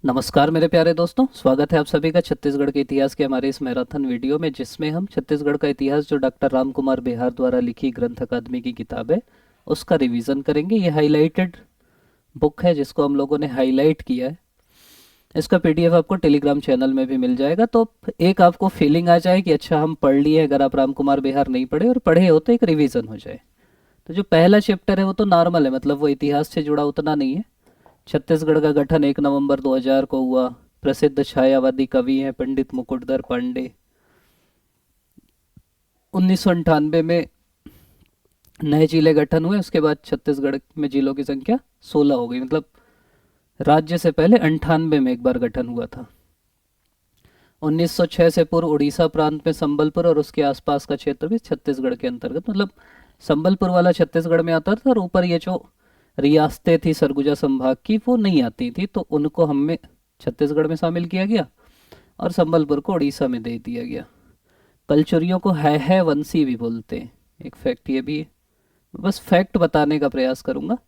नमस्कार मेरे प्यारे दोस्तों, स्वागत है आप सभी का छत्तीसगढ़ के इतिहास के हमारे इस मैराथन वीडियो में, जिसमें हम छत्तीसगढ़ का इतिहास जो डॉक्टर राम कुमार बेहार द्वारा लिखी ग्रंथ अकादमी की किताब है उसका रिवीजन करेंगे। ये हाईलाइटेड बुक है जिसको हम लोगों ने हाईलाइट किया है। इसका पीडीएफ आपको टेलीग्राम चैनल में भी मिल जाएगा, तो एक आपको फीलिंग आ जाए कि अच्छा हम पढ़ लिए। अगर आप राम कुमार बेहार नहीं पढ़े और पढ़े हो तो एक रिवीजन हो जाए। तो जो पहला चैप्टर है वो तो नॉर्मल है, मतलब वो इतिहास से जुड़ा उतना नहीं है। छत्तीसगढ़ का गठन 1 नवंबर 2000 को हुआ। प्रसिद्ध छायावादी कवि हैं पंडित मुकुटधर पांडे। 1998 में नए जिले गठन हुए। उसके बाद छत्तीसगढ़ में जिलों की संख्या 16 हो गई, मतलब राज्य से पहले 98 में एक बार गठन हुआ था। 1906 से पूर्व उड़ीसा प्रांत में संबलपुर और उसके आसपास का क्षेत्र भी छत्तीसगढ़ के अंतर्गत, मतलब संबलपुर वाला छत्तीसगढ़ में आता था, और ऊपर ये जो रियासतें थी सरगुजा संभाग की वो नहीं आती थी, तो उनको हमें छत्तीसगढ़ में शामिल किया गया और संबलपुर को उड़ीसा में दे दिया गया। कलचुरियों को है वंशी भी बोलते हैं, एक फैक्ट ये भी है। बस फैक्ट बताने का प्रयास करूंगा।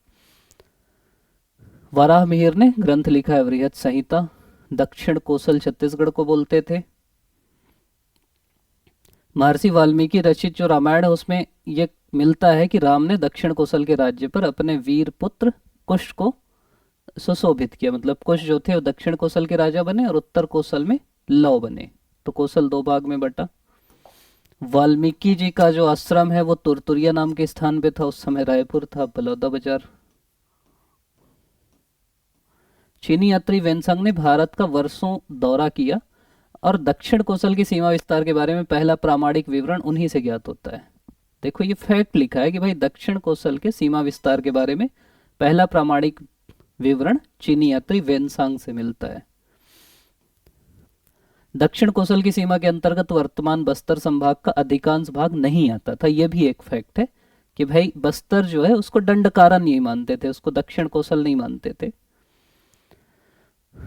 वराह मिहिर ने ग्रंथ लिखा है बृहत संहिता। दक्षिण कोसल छत्तीसगढ़ को बोलते थे। महर्षि वाल्मीकि रचित जो रामायण है उसमें ये मिलता है कि राम ने दक्षिण कोसल के राज्य पर अपने वीर पुत्र कुश को सुशोभित किया। मतलब कुश जो थे वो दक्षिण कोसल के राजा बने और उत्तर कोसल में लव बने, तो कोसल दो भाग में बटा। वाल्मीकि जी का जो आश्रम है वो तुरतुरिया नाम के स्थान पे था। उस समय रायपुर था, बलौदा बाजार। चीनी यात्री वेनसंग ने भारत का वर्षों दौरा किया और दक्षिण कोसल की सीमा विस्तार के बारे में पहला प्रामाणिक विवरण उन्हीं से ज्ञात होता है। देखो ये फैक्ट लिखा है कि भाई दक्षिण कोसल के सीमा विस्तार के बारे में पहला प्रामाणिक विवरण चीनी यात्री वेनसांग से मिलता है। दक्षिण कोसल की सीमा के अंतर्गत वर्तमान बस्तर संभाग का अधिकांश भाग नहीं आता था। यह भी एक फैक्ट है कि भाई बस्तर जो है उसको दंडकारण्य नहीं मानते थे, उसको दक्षिण कोसल नहीं मानते थे।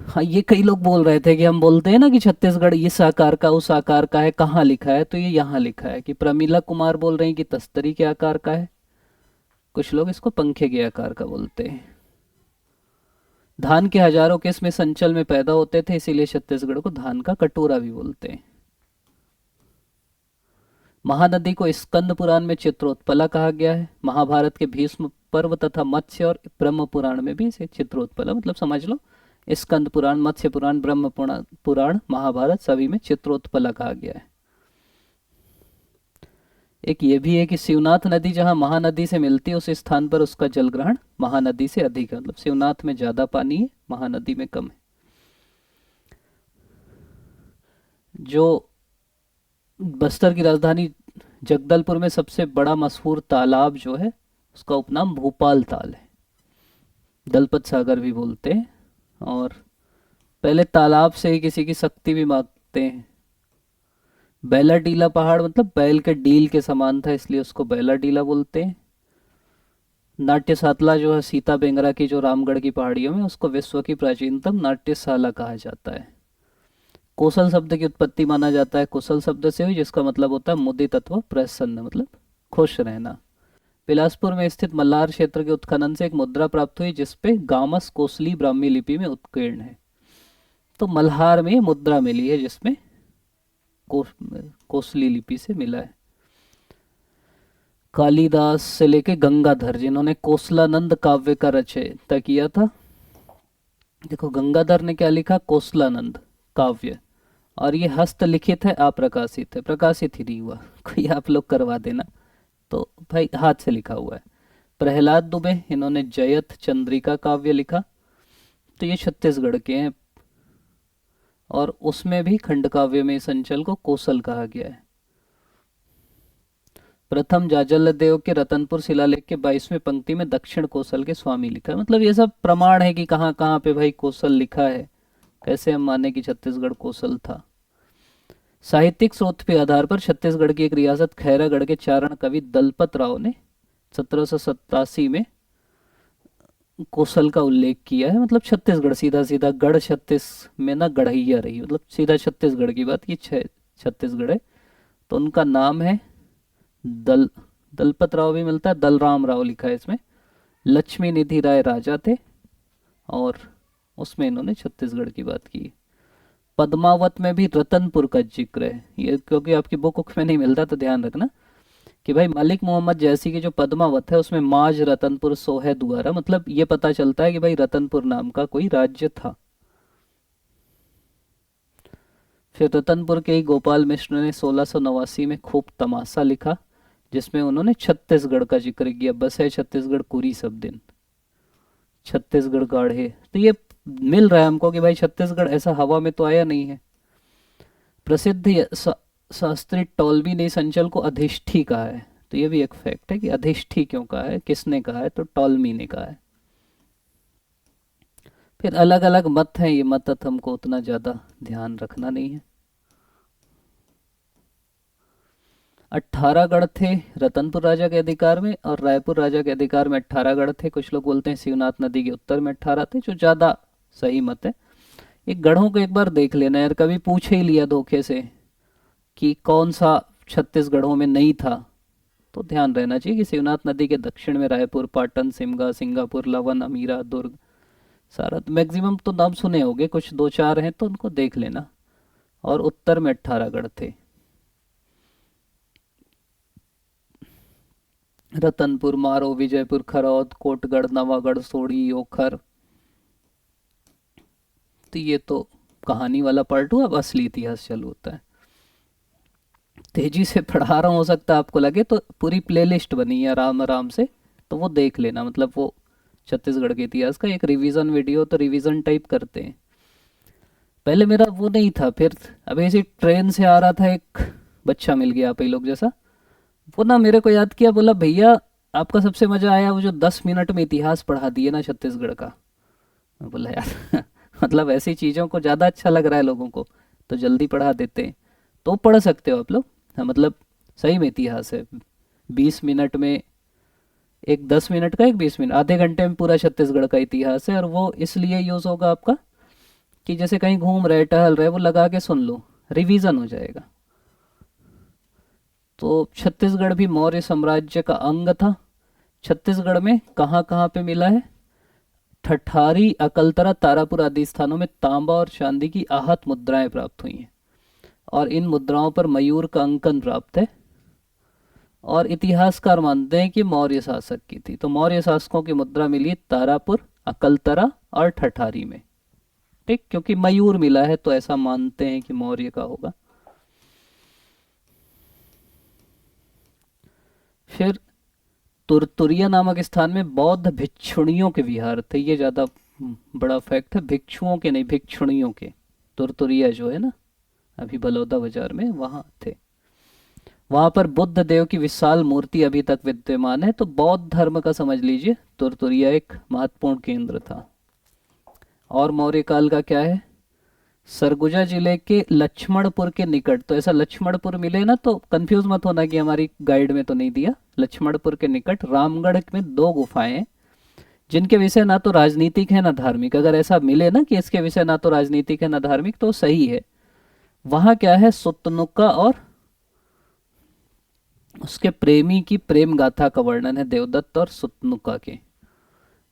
हाँ, ये कई लोग बोल रहे थे कि हम बोलते हैं ना कि छत्तीसगढ़ इस आकार का उस आकार का है, कहाँ लिखा है? तो ये यहाँ लिखा है कि प्रमीला कुमार बोल रहे हैं कि तस्तरी के आकार का है। कुछ लोग इसको पंखे के आकार का बोलते हैं। धान के हजारों किस्म इस अंचल में पैदा होते थे, इसीलिए छत्तीसगढ़ को धान का कटोरा भी बोलते हैं। महानदी को स्कंद पुराण में चित्रोत्पला कहा गया है। महाभारत के भीष्म पर्व तथा मत्स्य और ब्रह्म पुराण में भी इसे चित्रोत्पला, मतलब समझ लो स्कंद पुराण, मत्स्य पुराण, ब्रह्म पुराण, महाभारत सभी में चित्रोत्पला कहा गया है। एक ये भी है कि शिवनाथ नदी जहाँ महानदी से मिलती है उस स्थान पर उसका जल ग्रहण महानदी से अधिक है, मतलब शिवनाथ में ज्यादा पानी है, महानदी में कम है। जो बस्तर की राजधानी जगदलपुर में सबसे बड़ा मशहूर तालाब जो है उसका उपनाम भोपाल ताल है, दलपत सागर भी बोलते हैं। और पहले तालाब से ही किसी की शक्ति भी मांगते हैं। बैला डीला पहाड़ मतलब बैल के डील के समान था, इसलिए उसको बैला डीला बोलते हैं। नाट्य सातला जो है सीता बेंगरा की जो रामगढ़ की पहाड़ियों में, उसको विश्व की प्राचीनतम नाट्यशाला कहा जाता है। कोसल शब्द की उत्पत्ति माना जाता है कुशल शब्द से हुई, जिसका मतलब होता है मुदित अथवा प्रसन्न, मतलब खुश रहना। बिलासपुर में स्थित मल्लार क्षेत्र के उत्खनन से एक मुद्रा प्राप्त हुई जिसपे गामस कोसली ब्राह्मी लिपि में उत्कीर्ण है। तो मल्हार में मुद्रा मिली है जिसमें को, कोसली लिपि से मिला है। कालिदास से लेके गंगाधर जिन्होंने कोसलानंद काव्य का रचयिता किया था। देखो गंगाधर ने क्या लिखा, कोसलानंद काव्य, और ये हस्तलिखित है, अप्रकाशित है, प्रकाशित ही नहीं हुआ। कोई आप लोग करवा देना, तो भाई हाथ से लिखा हुआ है। प्रहलाद दुबे, इन्होंने जयत चंद्रिका काव्य लिखा, तो ये छत्तीसगढ़ के हैं। और उसमें भी खंड काव्य में इस अंचल को कोसल कहा गया है। प्रथम जाजल देव के रतनपुर शिलालेख के 22वें पंक्ति में दक्षिण कोसल के स्वामी लिखा है। मतलब ये सब प्रमाण है कि कहाँ कहाँ पे भाई कोसल लिखा है, कैसे हम माने कि छत्तीसगढ़ कोसल था। साहित्यिक स्रोत के आधार पर छत्तीसगढ़ की एक रियासत खैरागढ़ के चारण कवि दलपत राव ने 1787 में कोसल का उल्लेख किया है। मतलब छत्तीसगढ़, सीधा सीधा गढ़ छत्तीस में ना गढ़ैया रही, मतलब सीधा छत्तीसगढ़ की बात की छत्तीसगढ़ है। तो उनका नाम है दलपत राव भी मिलता है, दलराम राव लिखा है इसमें। लक्ष्मी निधि राय राजा थे और उसमें इन्होंने छत्तीसगढ़ की बात की। पद्मावत में भी रतनपुर का जिक्र है, ये क्योंकि आपकी बुक में नहीं मिलता तो ध्यान रखना कि भाई मलिक मोहम्मद जैसी की जो पद्मावत है उसमें माज रतनपुर सोहे द्वारा, मतलब ये पता चलता है कि भाई रतनपुर नाम का कोई राज्य था। फिर रतनपुर के ही गोपाल मिश्र ने 1689 में खूब तमाशा लिखा, जिसमें उन्होंने छत्तीसगढ़ का जिक्र किया। बस है छत्तीसगढ़ कुरी सब दिन, छत्तीसगढ़ गाढ़े। तो ये मिल रहा है हमको कि भाई छत्तीसगढ़ ऐसा हवा में तो आया नहीं है। प्रसिद्ध शास्त्री टॉल्बी ने इस अंचल को अधिष्ठी कहा है। तो ये भी एक फैक्ट है कि अधिष्ठी क्यों कहा है, किसने कहा है, तो टॉल्मी ने कहा है। फिर अलग अलग मत हैं, ये मत हमको उतना ज़्यादा ध्यान रखना नहीं है। 18 गढ़ थे रतनपुर राजा के अधिकार में, और रायपुर राजा के अधिकार में 18 गढ़ थे। कुछ लोग बोलते हैं शिवनाथ नदी के उत्तर में 18 थे, जो ज़्यादा सही मत है। ये गढ़ों को एक बार देख लेना यार, कभी पूछ ही लिया धोखे से कि कौन सा छत्तीसगढ़ों में नहीं था, तो ध्यान रहना चाहिए कि शिवनाथ नदी के दक्षिण में रायपुर, पाटन, सिमगा, सिंगापुर, लवन, अमीरा, दुर्ग, सारा मैक्सिमम तो नाम सुने होंगे, कुछ दो चार हैं तो उनको देख लेना। और उत्तर में 18 गढ़ थे, रतनपुर, मारो, विजयपुर, खरौद, कोटगढ़, नवागढ़, सोढ़ी, ओखर। तो ये तो कहानी वाला पार्ट हुआ, अब असली इतिहास चालू होता है। तेजी से पढ़ा रहा हूँ, हो सकता है आपको लगे, तो पूरी प्लेलिस्ट बनी है आराम आराम से, तो वो देख लेना। मतलब वो छत्तीसगढ़ के इतिहास का एक रिवीजन वीडियो, तो रिवीजन टाइप करते हैं। पहले मेरा वो नहीं था, फिर अभी ऐसी ट्रेन से आ रहा था, एक बच्चा मिल गया आप ही लोग जैसा, वो ना मेरे को याद किया, बोला भैया आपका सबसे मजा आया वो जो 10 मिनट में इतिहास पढ़ा दिए ना छत्तीसगढ़ का। मैं बोला यार मतलब ऐसी चीज़ों को ज़्यादा अच्छा लग रहा है लोगों को, तो जल्दी पढ़ा देते हैं। तो पढ़ सकते हो आप लोग। हाँ, मतलब सही में इतिहास है। 20 मिनट में, एक 10 मिनट का, एक 20 मिनट, आधे घंटे में पूरा छत्तीसगढ़ का इतिहास है। और वो इसलिए यूज़ होगा आपका कि जैसे कहीं घूम रहे, टहल रहे, वो लगा के सुन लो, रिवीजन हो जाएगा। तो छत्तीसगढ़ भी मौर्य साम्राज्य का अंग था। छत्तीसगढ़ में कहाँ कहाँ पे मिला है? ठठारी, अकलतरा, तारापुर आदि स्थानों में तांबा और चांदी की आहत मुद्राएं प्राप्त हुई हैं, और इन मुद्राओं पर मयूर का अंकन प्राप्त है। और इतिहासकार मानते हैं कि मौर्य शासक की थी। तो मौर्य शासकों की मुद्रा मिली तारापुर, अकलतरा और ठठारी में। ठीक, क्योंकि मयूर मिला है तो ऐसा मानते हैं कि मौर्य का होगा। फिर तुरतुरिया नामक स्थान में बौद्ध भिक्षुणियों के विहार थे। ये ज़्यादा बड़ा फैक्ट है, भिक्षुओं के नहीं, भिक्षुणियों के। तुरतुरिया जो है ना, अभी बलौदा बाजार में, वहाँ थे। वहाँ पर बुद्ध देव की विशाल मूर्ति अभी तक विद्यमान है। तो बौद्ध धर्म का समझ लीजिए तुरतुरिया एक महत्वपूर्ण केंद्र था। और मौर्य काल का क्या है? सरगुजा जिले के लक्ष्मणपुर के निकट, तो ऐसा लक्ष्मणपुर मिले ना तो कंफ्यूज मत होना कि हमारी गाइड में तो नहीं दिया। लक्ष्मणपुर के निकट रामगढ़ में 2 गुफाएं हैं, जिनके विषय ना तो राजनीतिक है ना धार्मिक। अगर ऐसा मिले ना कि इसके विषय ना तो राजनीतिक है ना धार्मिक, तो सही है। वहाँ क्या है? सुतनुका और उसके प्रेमी की प्रेम गाथा का वर्णन है, देवदत्त और सुतनुका के।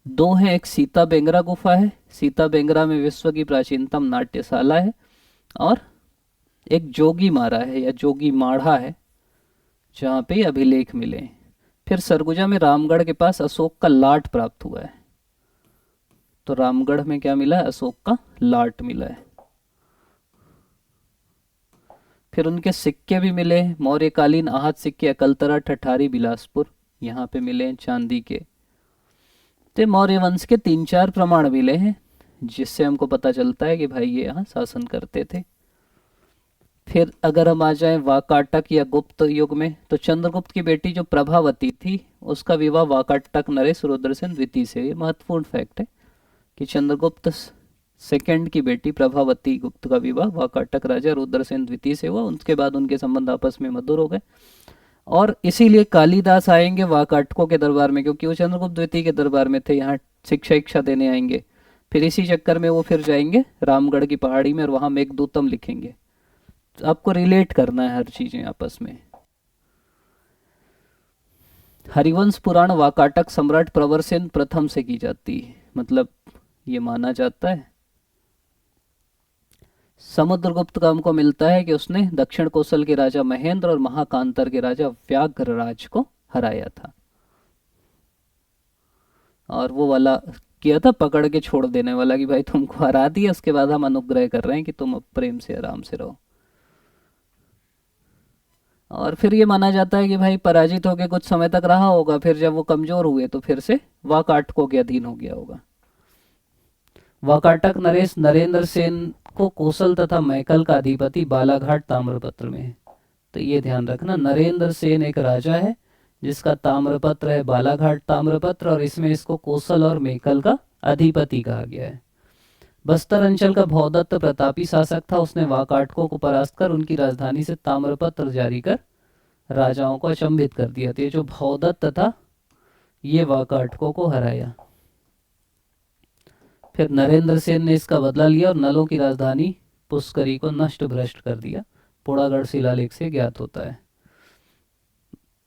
2 हैं, एक सीता बेंगरा गुफा है, सीता बेंगरा में विश्व की प्राचीनतम नाट्यशाला है। और एक जोगी मारा है या जोगी माढ़ा है, जहाँ पे अभिलेख मिले हैं। फिर सरगुजा में रामगढ़ के पास अशोक का लाट प्राप्त हुआ है। तो रामगढ़ में क्या मिला है? अशोक का लाट मिला है। फिर उनके सिक्के भी मिले हैं, मौर्यकालीन आहत सिक्के अकलतरा, ठठारी, बिलासपुर, यहाँ पे मिले हैं चांदी के। तो मौर्य वंश के 3-4 प्रमाण मिले हैं, जिससे हमको पता चलता है कि भाई ये यहाँ शासन करते थे। फिर अगर हम आ जाएं वाकाटक या गुप्त युग में, तो चंद्रगुप्त की बेटी जो प्रभावती थी, उसका विवाह वाकाटक नरेश रुद्रसेन द्वितीय से। ये महत्वपूर्ण फैक्ट है कि चंद्रगुप्त सेकंड की बेटी प्रभावती गुप्त का विवाह वाकाटक राजा रुद्रसेन द्वितीय से हुआ। उनके बाद उनके संबंध आपस में मधुर हो गए, और इसीलिए कालिदास आएंगे वाकाटकों के दरबार में, क्योंकि वो चंद्रगुप्त द्वितीय के दरबार में थे, यहाँ शिक्षा देने आएंगे। फिर इसी चक्कर में वो फिर जाएंगे रामगढ़ की पहाड़ी में, और वहाँ मेघदूतम लिखेंगे। तो आपको रिलेट करना है हर चीजें आपस में। हरिवंश पुराण वाकाटक सम्राट प्रवरसेन प्रथम से की जाती है, मतलब ये माना जाता है समुद्रगुप्त का हमको मिलता है कि उसने दक्षिण कोसल के राजा महेंद्र और महाकांतर के राजा व्याघ्रराज को हराया था। और वो वाला किया था पकड़ के छोड़ देने वाला कि भाई तुमको हरा दिया, उसके बाद हम अनुग्रह कर रहे हैं कि तुम अब प्रेम से आराम से रहो। और फिर ये माना जाता है कि भाई पराजित होकर कुछ समय तक रहा होगा, फिर जब वो कमजोर हुए तो फिर से वाकाटकों के अधीन हो गया होगा। वाकाटक नरेश नरेंद्र सेन को कोसल तथा मैकल का अधिपति बालाघाट ताम्रपत्र में है। तो ये ध्यान रखना, नरेंद्र सेन एक राजा है जिसका ताम्रपत्र है बालाघाट ताम्रपत्र, और इसमें इसको कोसल और मैकल का अधिपति कहा गया है। बस्तर अंचल का भौदत्त प्रतापी शासक था। उसने वाकाटकों को परास्त कर उनकी राजधानी से ताम्रपत्र जारी कर राजाओं को अचंभित कर दिया। तो ये जो भौदत्त था ये वाकाटकों को हराया। फिर नरेंद्र सेन ने इसका बदला लिया और नलों की राजधानी पुष्करी को नष्ट भ्रष्ट कर दिया। पोड़ागढ़ शिलालेख से ज्ञात होता है।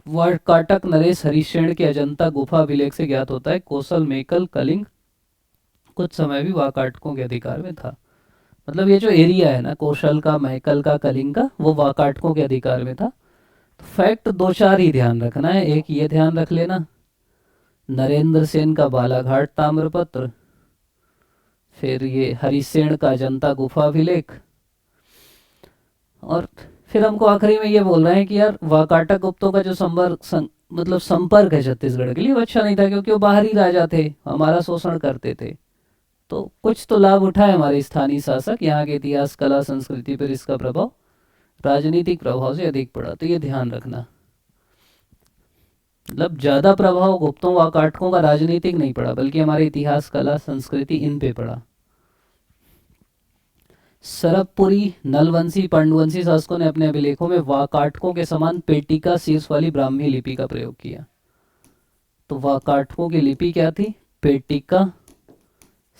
वाकाटक नरेश हरिशेन के अजंता गुफा अभिलेख से ज्ञात होता है। कोसल मैकल कलिंग कुछ समय भी वाकाटकों के अधिकार में था। मतलब ये जो एरिया है ना कौशल का, महकल का, कलिंग का, वो वाकाटकों के अधिकार में था। तो फैक्ट दो चार ही ध्यान रखना है। एक ये ध्यान रख लेना, नरेंद्र सेन का बालाघाट ताम्रपत्र, फिर ये हरिसेन का अजंता गुफा अभिलेख, और फिर हमको आखिरी में ये बोल रहे हैं कि यार वाकाटक गुप्तों का जो मतलब संपर्क है छत्तीसगढ़ के लिए वो अच्छा नहीं था, क्योंकि वो बाहरी राजा थे, हमारा शोषण करते थे। तो कुछ तो लाभ उठाए हमारे स्थानीय शासक, यहाँ के इतिहास कला संस्कृति पर इसका प्रभाव राजनीतिक प्रभाव से अधिक पड़ा। तो ये ध्यान रखना, मतलब ज्यादा प्रभाव गुप्तों वाकाटकों का राजनीतिक नहीं पड़ा, बल्कि हमारे इतिहास कला संस्कृति इन पे पड़ा। सरबपुरी नलवंशी पांडुवंशी शासकों ने अपने अभिलेखों में वाकाटकों के समान पेटिका शीर्ष वाली ब्राह्मी लिपि का प्रयोग किया। तो वाकाटकों की लिपि क्या थी? पेटिका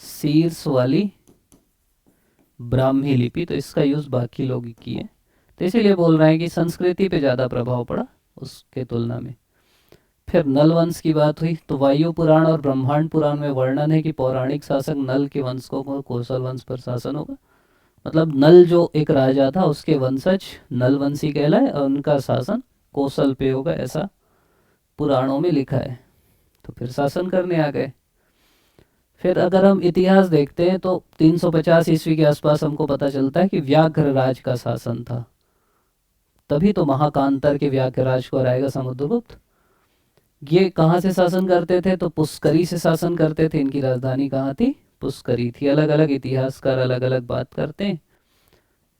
शीर्ष वाली ब्राह्मी लिपि। तो इसका यूज बाकी लोग किए, तो इसीलिए बोल रहे हैं कि संस्कृति पे ज्यादा प्रभाव पड़ा उसके तुलना में। फिर नल वंश की बात हुई तो वायु पुराण और ब्रह्मांड पुराण में वर्णन है कि पौराणिक शासक नल के वंश को कौशल वंश पर शासन होगा। मतलब नल जो एक राजा था उसके वंशज नलवंशी कहलाए और उनका शासन कौशल पे होगा, ऐसा पुराणों में लिखा है। तो फिर शासन करने आ गए। फिर अगर हम इतिहास देखते हैं तो 350 ईस्वी के आसपास हमको पता चलता है कि व्याघ्रराज का शासन था। तभी तो महाकांतर के व्याघ्रराज को हराएगा समुद्रगुप्त। ये कहाँ से शासन करते थे? तो पुष्करी से शासन करते थे। इनकी राजधानी कहाँ थी? पुष्करी थी। अलग अलग इतिहासकार अलग अलग बात करते हैं।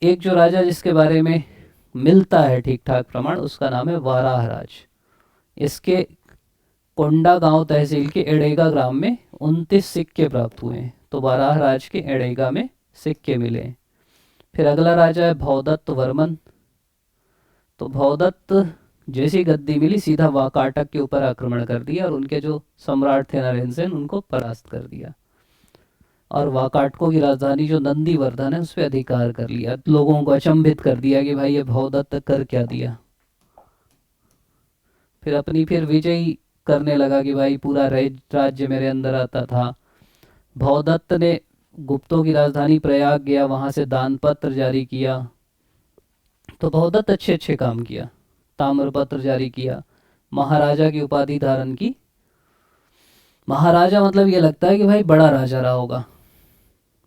एक जो राजा जिसके बारे में मिलता है ठीक ठाक प्रमाण, उसका नाम है वाराहराज। इसके कोंडा गांव तहसील के एड़ेगा ग्राम में 29 सिक्के प्राप्त हुए हैं। तो वाराहराज के एड़ेगा में सिक्के मिले। फिर अगला राजा है भौदत्त वर्मन। तो भौदत्त जैसी गद्दी मिली सीधा वाकाटक के ऊपर आक्रमण कर दिया और उनके जो सम्राट थे नरेंद्र सेन उनको परास्त कर दिया, और वाकाटकों की राजधानी जो नंदीवर्धन है उस पर अधिकार कर लिया। लोगों को अचंभित कर दिया कि भाई ये भौदत्त कर क्या दिया। फिर विजयी करने लगा कि भाई पूरा राज्य मेरे अंदर आता था। भौदत्त ने गुप्तों की राजधानी प्रयाग गया, वहां से दानपत्र जारी किया। तो भौदत्त अच्छे अच्छे काम किया। ताम्रपत्र जारी किया, महाराजा की उपाधि धारण की। महाराजा मतलब ये लगता है कि भाई बड़ा राजा रहा होगा।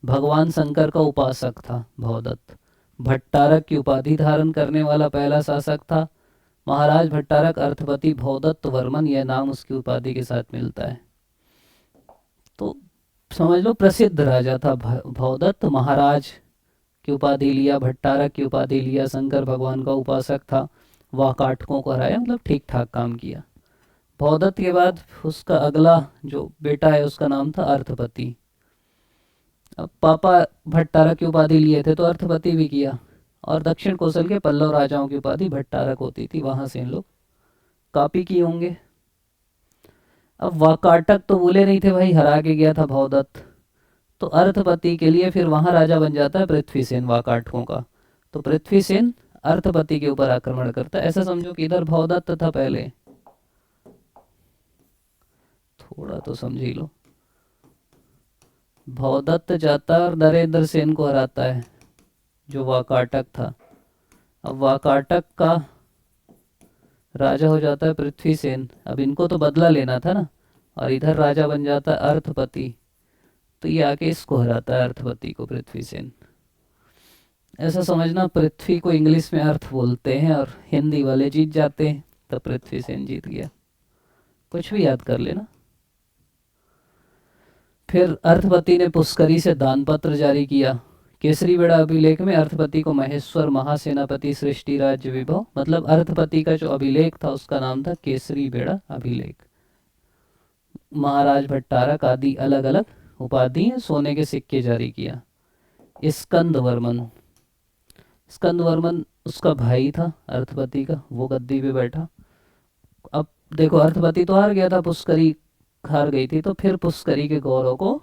भगवान शंकर का उपासक था भौदत्त। भट्टारक की उपाधि धारण करने वाला पहला शासक था। महाराज भट्टारक अर्थपति भौदत्त वर्मन, यह नाम उसकी उपाधि के साथ मिलता है। तो समझ लो प्रसिद्ध राजा था भौदत्त। महाराज की उपाधि लिया, भट्टारक की उपाधि लिया, शंकर भगवान का उपासक था, वाकाटकों को हराया, मतलब ठीक ठाक काम किया। भौदत्त के बाद उसका अगला जो बेटा है उसका नाम था अर्थपति। अब पापा भट्टारक की उपाधि लिए थे तो अर्थपति भी किया, और दक्षिण कौशल के पल्लव राजाओं की उपाधि भट्टारक होती थी, वहां से इन लोग कॉपी किए होंगे। अब वाकाटक तो बोले नहीं थे भाई, हरा के गया था भौदत्त, तो अर्थपति के लिए फिर वहां राजा बन जाता है पृथ्वीसेन वाकाटकों का। तो पृथ्वीसेन अर्थपति के ऊपर आक्रमण करता है। ऐसा समझो कि इधर भौदत्त था पहले, थोड़ा तो समझ ही लो। भौदत्त जाता और नरेंद्र सेन को हराता है। जो वाकाटक था। अब वाकाटक का राजा हो जाता है पृथ्वीसेन। अब इनको तो बदला लेना था ना, और इधर राजा बन जाता है अर्थपति। तो ये आके इसको हराता है, अर्थपति को, पृथ्वीसेन। ऐसा समझना, पृथ्वी को इंग्लिश में अर्थ बोलते हैं और हिंदी वाले जीत जाते हैं, तो पृथ्वीसेन जीत गया। कुछ भी याद कर लेना। फिर अर्थपति ने पुष्करी से दानपत्र जारी किया। केसरी बेड़ा अभिलेख में अर्थपति को महेश्वर महासेनापति सृष्टि राज्य विभव, मतलब अर्थपति का जो अभिलेख था उसका नाम था केसरी बेड़ा अभिलेख। महाराज भट्टारक आदि अलग अलग उपाधि हैं, सोने के सिक्के जारी किया। स्कंद वर्मन, स्कंद वर्मन उसका भाई था अर्थपति का, वो गद्दी पे बैठा। अब देखो, अर्थपति तो हार गया था, पुष्करी हार गई थी, तो फिर पुष्करी के गौरव को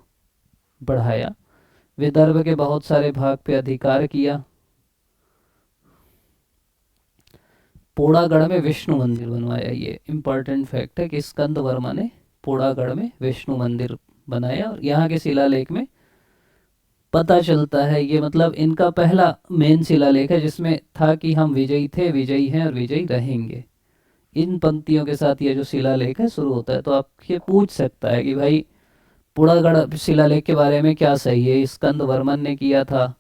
बढ़ाया। विदर्भ के बहुत सारे भाग पे अधिकार किया। पोड़ागढ़ में विष्णु मंदिर बनवाया। ये इंपॉर्टेंट फैक्ट है कि स्कंद वर्मा ने पोड़ागढ़ में विष्णु मंदिर बनाया, और यहाँ के शिलालेख में पता चलता है, ये मतलब इनका पहला मेन शिलालेख है जिसमें था कि हम विजयी थे, विजयी हैं और विजयी रहेंगे। इन पंक्तियों के साथ ये जो शिलालेख है शुरू होता है। तो आप ये पूछ सकता है कि भाई पुड़ागढ़ शिलालेख के बारे में क्या सही है, स्कंद वर्मन ने किया था,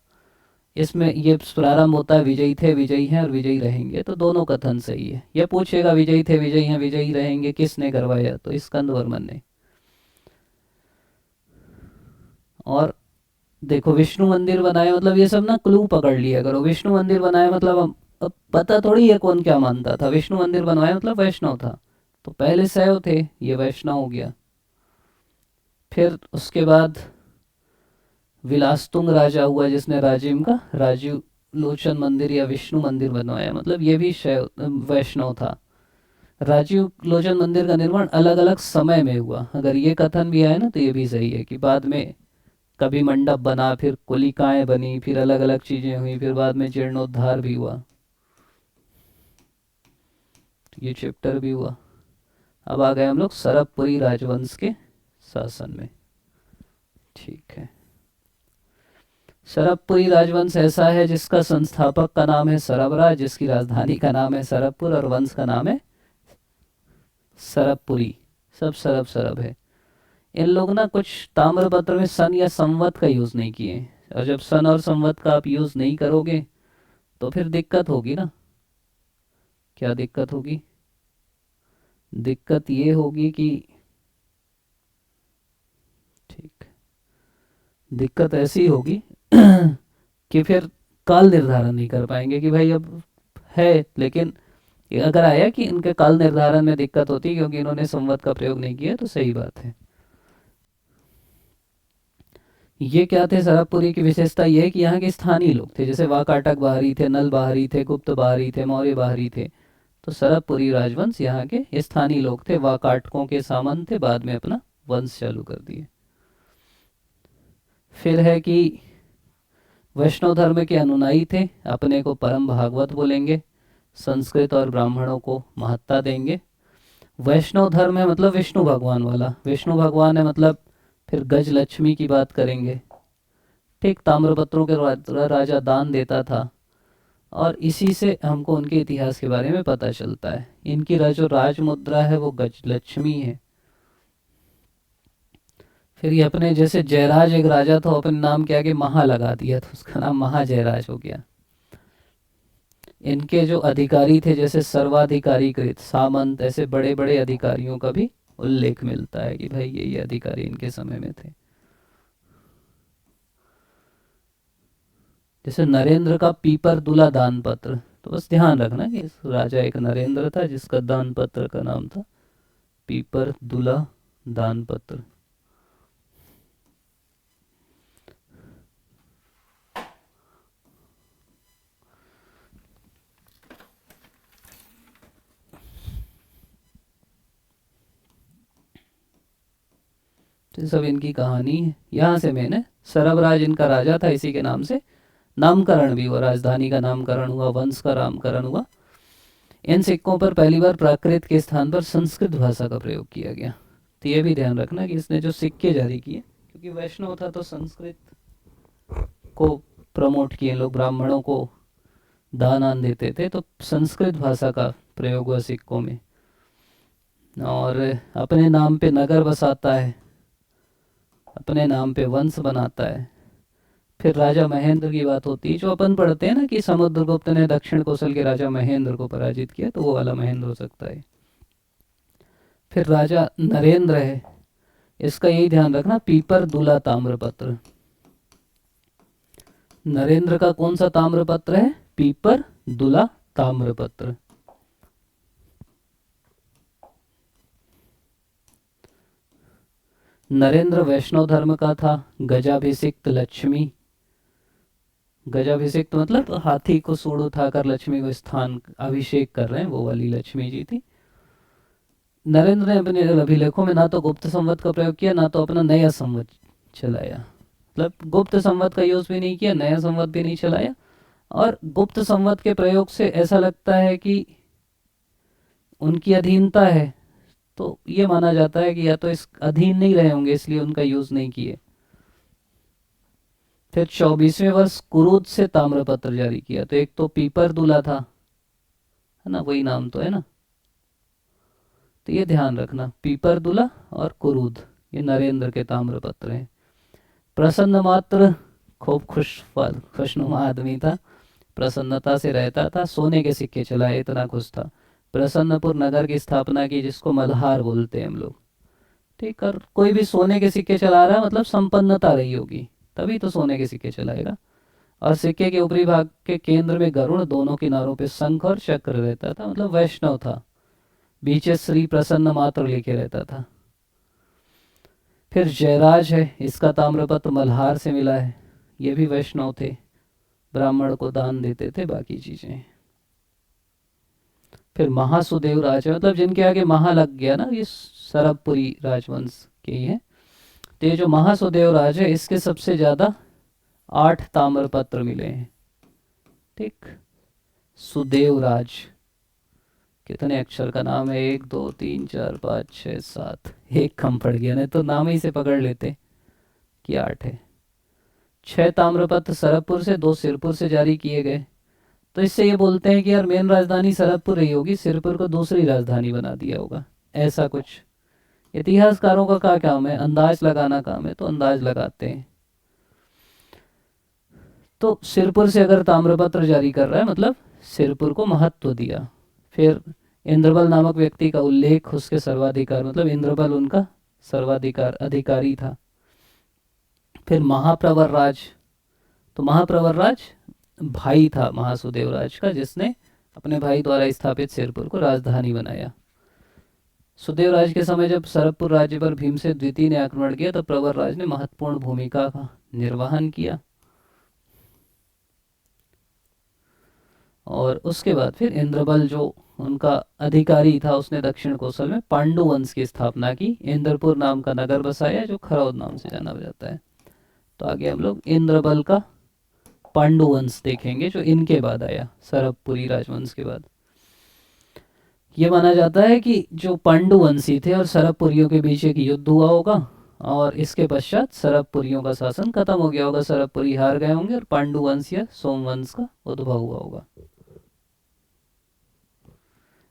इसमें ये प्रारंभ होता है विजयी थे, विजयी हैं और विजयी रहेंगे, तो दोनों कथन सही है। ये पूछेगा विजयी थे, विजयी हैं, विजयी रहेंगे किसने करवाया, तो स्कंद वर्मन ने। और देखो, विष्णु मंदिर बनाया, मतलब ये सब ना क्लू पकड़ लिया करो। विष्णु मंदिर बनाया मतलब अब पता थोड़ी है कौन क्या मानता था। विष्णु मंदिर बनवाया मतलब वैष्णव था, तो पहले शैव थे, ये वैष्णव हो गया। फिर उसके बाद विलासतुंग राजा हुआ जिसने राजिम का राजीव लोचन मंदिर या विष्णु मंदिर बनवाया, मतलब ये भी शैव वैष्णव था। राजीव लोचन मंदिर का निर्माण अलग अलग समय में हुआ। अगर ये कथन भी आए ना तो ये भी सही है कि बाद में कभी मंडप बना, फिर कुलिकाएं बनी, फिर अलग अलग चीजें हुई, फिर बाद में जीर्णोद्धार भी हुआ, ये चैप्टर भी हुआ। अब आ गए हम लोग सरबपुरी राजवंश के शासन में। ठीक है, सरबपुरी राजवंश ऐसा है जिसका संस्थापक का नाम है सरबराज, जिसकी राजधानी का नाम है सरबपुर और वंश का नाम है सरबपुरी। सब सरब सरब है। इन लोग ना कुछ ताम्रपत्र में सन या संवत का यूज नहीं किए, और जब सन और संवत का आप यूज नहीं करोगे तो फिर दिक्कत होगी ना। क्या दिक्कत होगी? दिक्कत ये होगी कि, ठीक, दिक्कत ऐसी होगी कि फिर काल निर्धारण नहीं कर पाएंगे कि भाई अब है, लेकिन अगर आया कि इनके काल निर्धारण में दिक्कत होती है क्योंकि इन्होंने संवत का प्रयोग नहीं किया, तो सही बात है। ये क्या थे, सरबपुरी की विशेषता ये है कि यहाँ के स्थानीय लोग थे, जैसे वाकाटक बाहरी थे, नल बाहरी थे, गुप्त बाहरी थे, मौर्य बाहरी थे। तो सरबपुरी राजवंश यहाँ के स्थानीय लोग थे, वाकाटकों के सामंत थे, बाद में अपना वंश चालू कर दिए। फिर है कि वैष्णव धर्म के अनुयायी थे, अपने को परम भागवत बोलेंगे, संस्कृत और ब्राह्मणों को महत्ता देंगे। वैष्णव धर्म है मतलब विष्णु भगवान वाला, विष्णु भगवान है मतलब फिर गज लक्ष्मी की बात करेंगे। ठीक, ताम्रपत्रों के राजा दान देता था, और इसी से हमको उनके इतिहास के बारे में पता चलता है। इनकी जो राज मुद्रा है वो गज लक्ष्मी है। फिर ये अपने, जैसे जयराज एक राजा था, अपने नाम के आगे महा लगा दिया, तो उसका नाम महाजयराज हो गया। इनके जो अधिकारी थे, जैसे सर्वाधिकारी कृत, सामंत, ऐसे बड़े बड़े अधिकारियों का भी उल्लेख मिलता है कि भाई ये अधिकारी इनके समय में थे। जैसे नरेंद्र का पीपर दुला दान पत्र, तो बस ध्यान रखना कि इस राजा एक नरेंद्र था जिसका दान पत्र का नाम था पीपर दुला दान पत्र। तो सब इनकी कहानी है। यहाँ से मैंने सरबराज इनका राजा था, इसी के नाम से नामकरण भी हुआ, राजधानी का नामकरण हुआ, वंश का नामकरण हुआ। इन सिक्कों पर पहली बार प्राकृत के स्थान पर संस्कृत भाषा का प्रयोग किया गया। तो ये भी ध्यान रखना कि इसने जो सिक्के जारी किए, क्योंकि वैष्णव था तो संस्कृत को प्रमोट किए लोग, ब्राह्मणों को दान आन देते थे, तो संस्कृत भाषा का प्रयोग हुआ सिक्कों में। और अपने नाम पे नगर बसाता है, अपने नाम पे वंश बनाता है। फिर राजा महेंद्र की बात होती है, जो अपन पढ़ते हैं ना कि समुद्रगुप्त ने दक्षिण कौशल के राजा महेंद्र को पराजित किया, तो वो वाला महेंद्र हो सकता है। फिर राजा नरेंद्र है, इसका यही ध्यान रखना, पीपर दुला ताम्रपत्र। नरेंद्र का कौन सा ताम्रपत्र है? पीपर दुला ताम्रपत्र। नरेंद्र वैष्णव धर्म का था। गजाभिषिक्त लक्ष्मी, गजाभिषिक्त मतलब हाथी को सूंड उठाकर लक्ष्मी को स्थान अभिषेक कर रहे हैं, वो वाली लक्ष्मी जी थी। नरेंद्र ने अपने अभिलेखों में ना तो गुप्त संवत का प्रयोग किया, ना तो अपना नया संवत चलाया। मतलब गुप्त संवत का यूज भी नहीं किया, नया संवत भी नहीं चलाया। और गुप्त संवत के प्रयोग से ऐसा लगता है कि उनकी अधीनता है, तो ये माना जाता है कि या तो इस अधीन नहीं रहे होंगे, इसलिए उनका यूज नहीं किए। फिर 24वें वर्ष कुरुद से ताम्रपत्र जारी किया। तो एक तो पीपर दुला था, है ना, वही नाम तो है ना, तो ये ध्यान रखना, पीपर दुला और कुरुद, ये नरेंद्र के ताम्रपत्र हैं। प्रसन्न मात्र खूब खुशनुमा आदमी था, प्रसन्नता से रहता था, सोने के सिक्के चलाए, इतना खुश था। प्रसन्नपुर नगर की स्थापना की, जिसको मल्हार बोलते हैं हम लोग, ठीक। और कोई भी सोने के सिक्के चला रहा है मतलब संपन्नता रही होगी, तभी तो सोने के सिक्के चलाएगा। और सिक्के के ऊपरी भाग के केंद्र में गरुड़, दोनों किनारों पे शंख और चक्र रहता था, मतलब वैष्णव था। बीच श्री प्रसन्न मात्र लिखे रहता था। फिर जयराज है, इसका ताम्रपत्र मल्हार से मिला है, ये भी वैष्णव थे, ब्राह्मण को दान देते थे, बाकी चीजें। फिर महासुदेव राज है, मतलब जिनके आगे महा लग गया ना, ये सरबपुरी राजवंश के ही है। तो ये जो महासुदेव राज है, इसके सबसे ज्यादा 8 ताम्रपत्र मिले हैं, ठीक। सुदेव राज, कितने अक्षर का नाम है? 1 2 3 4 5 6 7, एक कम पड़ गया, नहीं तो नाम ही से पकड़ लेते कि 8 है। 6 ताम्रपत्र सरबपुर से, 2 सिरपुर से जारी किए गए। तो इससे ये बोलते हैं कि यार मेन राजधानी सरबपुर रही होगी, सिरपुर को दूसरी राजधानी बना दिया होगा, ऐसा कुछ। इतिहासकारों का क्या काम है? अंदाज लगाना काम है, तो अंदाज लगाते हैं। तो सिरपुर से अगर ताम्रपत्र जारी कर रहा है, मतलब सिरपुर को महत्व दिया। फिर इंद्रबल नामक व्यक्ति का उल्लेख, उसके सर्वाधिकार, मतलब इंद्रबल उनका सर्वाधिकार अधिकारी था। फिर महाप्रवर राज, तो महाप्रवर राज भाई था महासुदेव राज का, जिसने अपने भाई द्वारा स्थापित सिरपुर को राजधानी बनाया। सुदेव राज के समय जब सरबपुर राज्य पर भीमसेन द्वितीय ने आक्रमण किया, तो प्रवर राज ने महत्वपूर्ण भूमिका का निर्वहन किया। और उसके बाद फिर इंद्रबल जो उनका अधिकारी था, उसने दक्षिण कौशल में पांडु वंश की स्थापना की, इंद्रपुर नाम का नगर बसाया, जो खरौद नाम से जाना जाता है। तो आगे हम लोग इंद्रबल का पांडु वंश देखेंगे, जो इनके बाद आया, सरबपुरी राजवंश के बाद। ये माना जाता है कि जो पांडु वंशी थे और सरबपुरियों के बीच एक युद्ध हुआ होगा, और इसके पश्चात सरबपुरियों का शासन खत्म हो गया होगा, सरबपुरी हार गए होंगे, और पांडु वंश या सोमवंश का उद्भव हुआ होगा।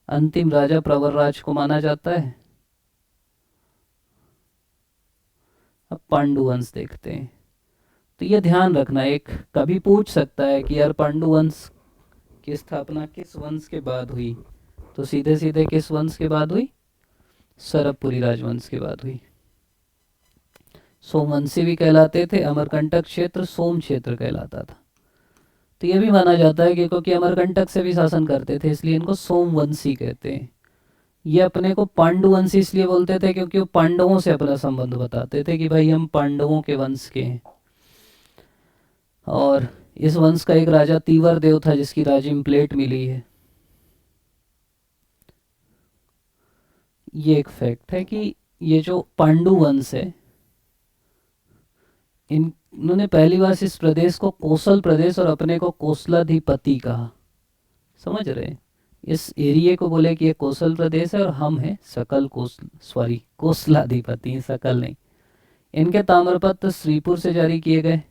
अंतिम राजा प्रवरराज को माना जाता है। अब पांडु वंश देखते हैं। तो ये ध्यान रखना, एक कभी पूछ सकता है कि यार पांडु वंश की स्थापना किस वंश के बाद हुई? तो सीधे सीधे किस वंश के बाद हुई? सरबपुरी राजवंश के बाद हुई। सोमवंशी भी कहलाते थे, अमरकंटक क्षेत्र सोम क्षेत्र कहलाता था। तो ये भी माना जाता है कि क्योंकि अमरकंटक से भी शासन करते थे, इसलिए इनको सोमवंशी कहते हैं। ये अपने को पांडुवंशी इसलिए बोलते थे क्योंकि वो पांडवों से अपना संबंध बताते थे कि भाई हम पांडवों के वंश के हैं। और इस वंश का एक राजा तीवर देव था, जिसकी राजिम प्लेट मिली है। ये एक फैक्ट है कि ये जो पांडु वंश है, इन्होंने पहली बार इस प्रदेश को कोसल प्रदेश और अपने को कोसलाधिपति कहा। समझ रहे? इस एरिया को बोले कि ये कोसल प्रदेश है और हम हैं सकल कोसलाधिपति, सकल नहीं। इनके ताम्रपत्र श्रीपुर से जारी किए गए,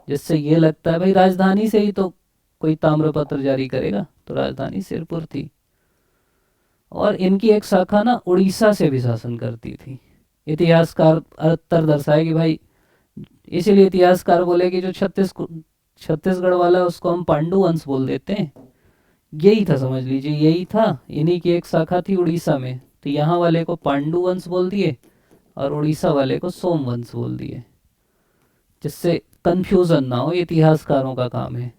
जिससे ये लगता है भाई राजधानी से ही तो कोई ताम्रपत्र जारी करेगा, तो राजधानी सिरपुर थी। और इनकी एक शाखा ना उड़ीसा से भी शासन करती थी। इतिहासकार उत्तर दर्शाए कि भाई, इसीलिए इतिहासकार बोले कि जो छत्तीसगढ़ वाला है उसको हम पांडु वंश बोल देते हैं। यही था, समझ लीजिए यही था। इन्हीं की एक शाखा थी उड़ीसा में, तो यहाँ वाले को पांडु वंश बोल दिए और उड़ीसा वाले को सोमवंश बोल दिए, जिससे कंफ्यूजन ना हो। इतिहासकारों का काम है।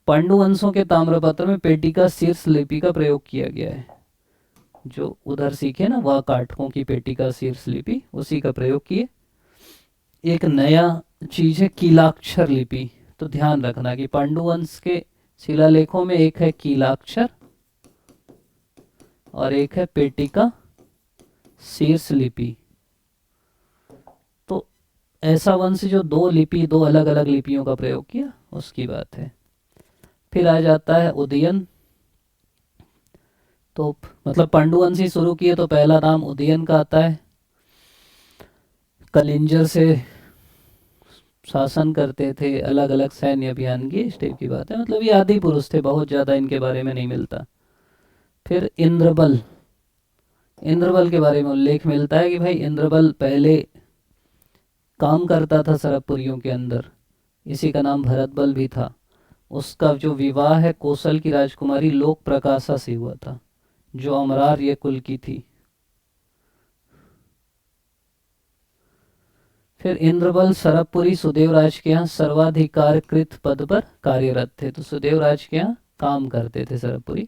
पांडु वंशों के ताम्रपत्र में पेटिका शीर्ष लिपि का प्रयोग किया गया है। जो उधर सीखे ना वाकाटकों की पेटिका शीर्ष लिपि, उसी का प्रयोग किए। एक नया चीज है कीलाक्षर लिपि। तो ध्यान रखना कि पांडु वंश के शिलालेखों में एक है कीलाक्षर और एक है पेटिका शीर्ष लिपि। तो ऐसा वंश जो दो अलग अलग लिपियों का प्रयोग किया, उसकी बात है। फिर आ जाता है उदयन। तो मतलब पांडु वंश ही शुरू किए तो पहला नाम उदयन का आता है। कलिंजर से शासन करते थे, अलग अलग सैन्य अभियान की, इस टाइप की बात है। मतलब ये आदि पुरुष थे, बहुत ज़्यादा इनके बारे में नहीं मिलता। फिर इंद्रबल, इंद्रबल के बारे में उल्लेख मिलता है कि भाई इंद्रबल पहले काम करता था सरबपुरियों के अंदर, इसी का नाम भरतबल भी था। उसका जो विवाह है कौशल की राजकुमारी लोक प्रकाशा से हुआ था, जो अमरार्य कुल की थी। फिर इंद्रबल सरबपुरी सुदेवराज के यहाँ सर्वाधिकारकृत पद पर कार्यरत थे। तो सुदेवराज के यहाँ काम करते थे सरबपुरी।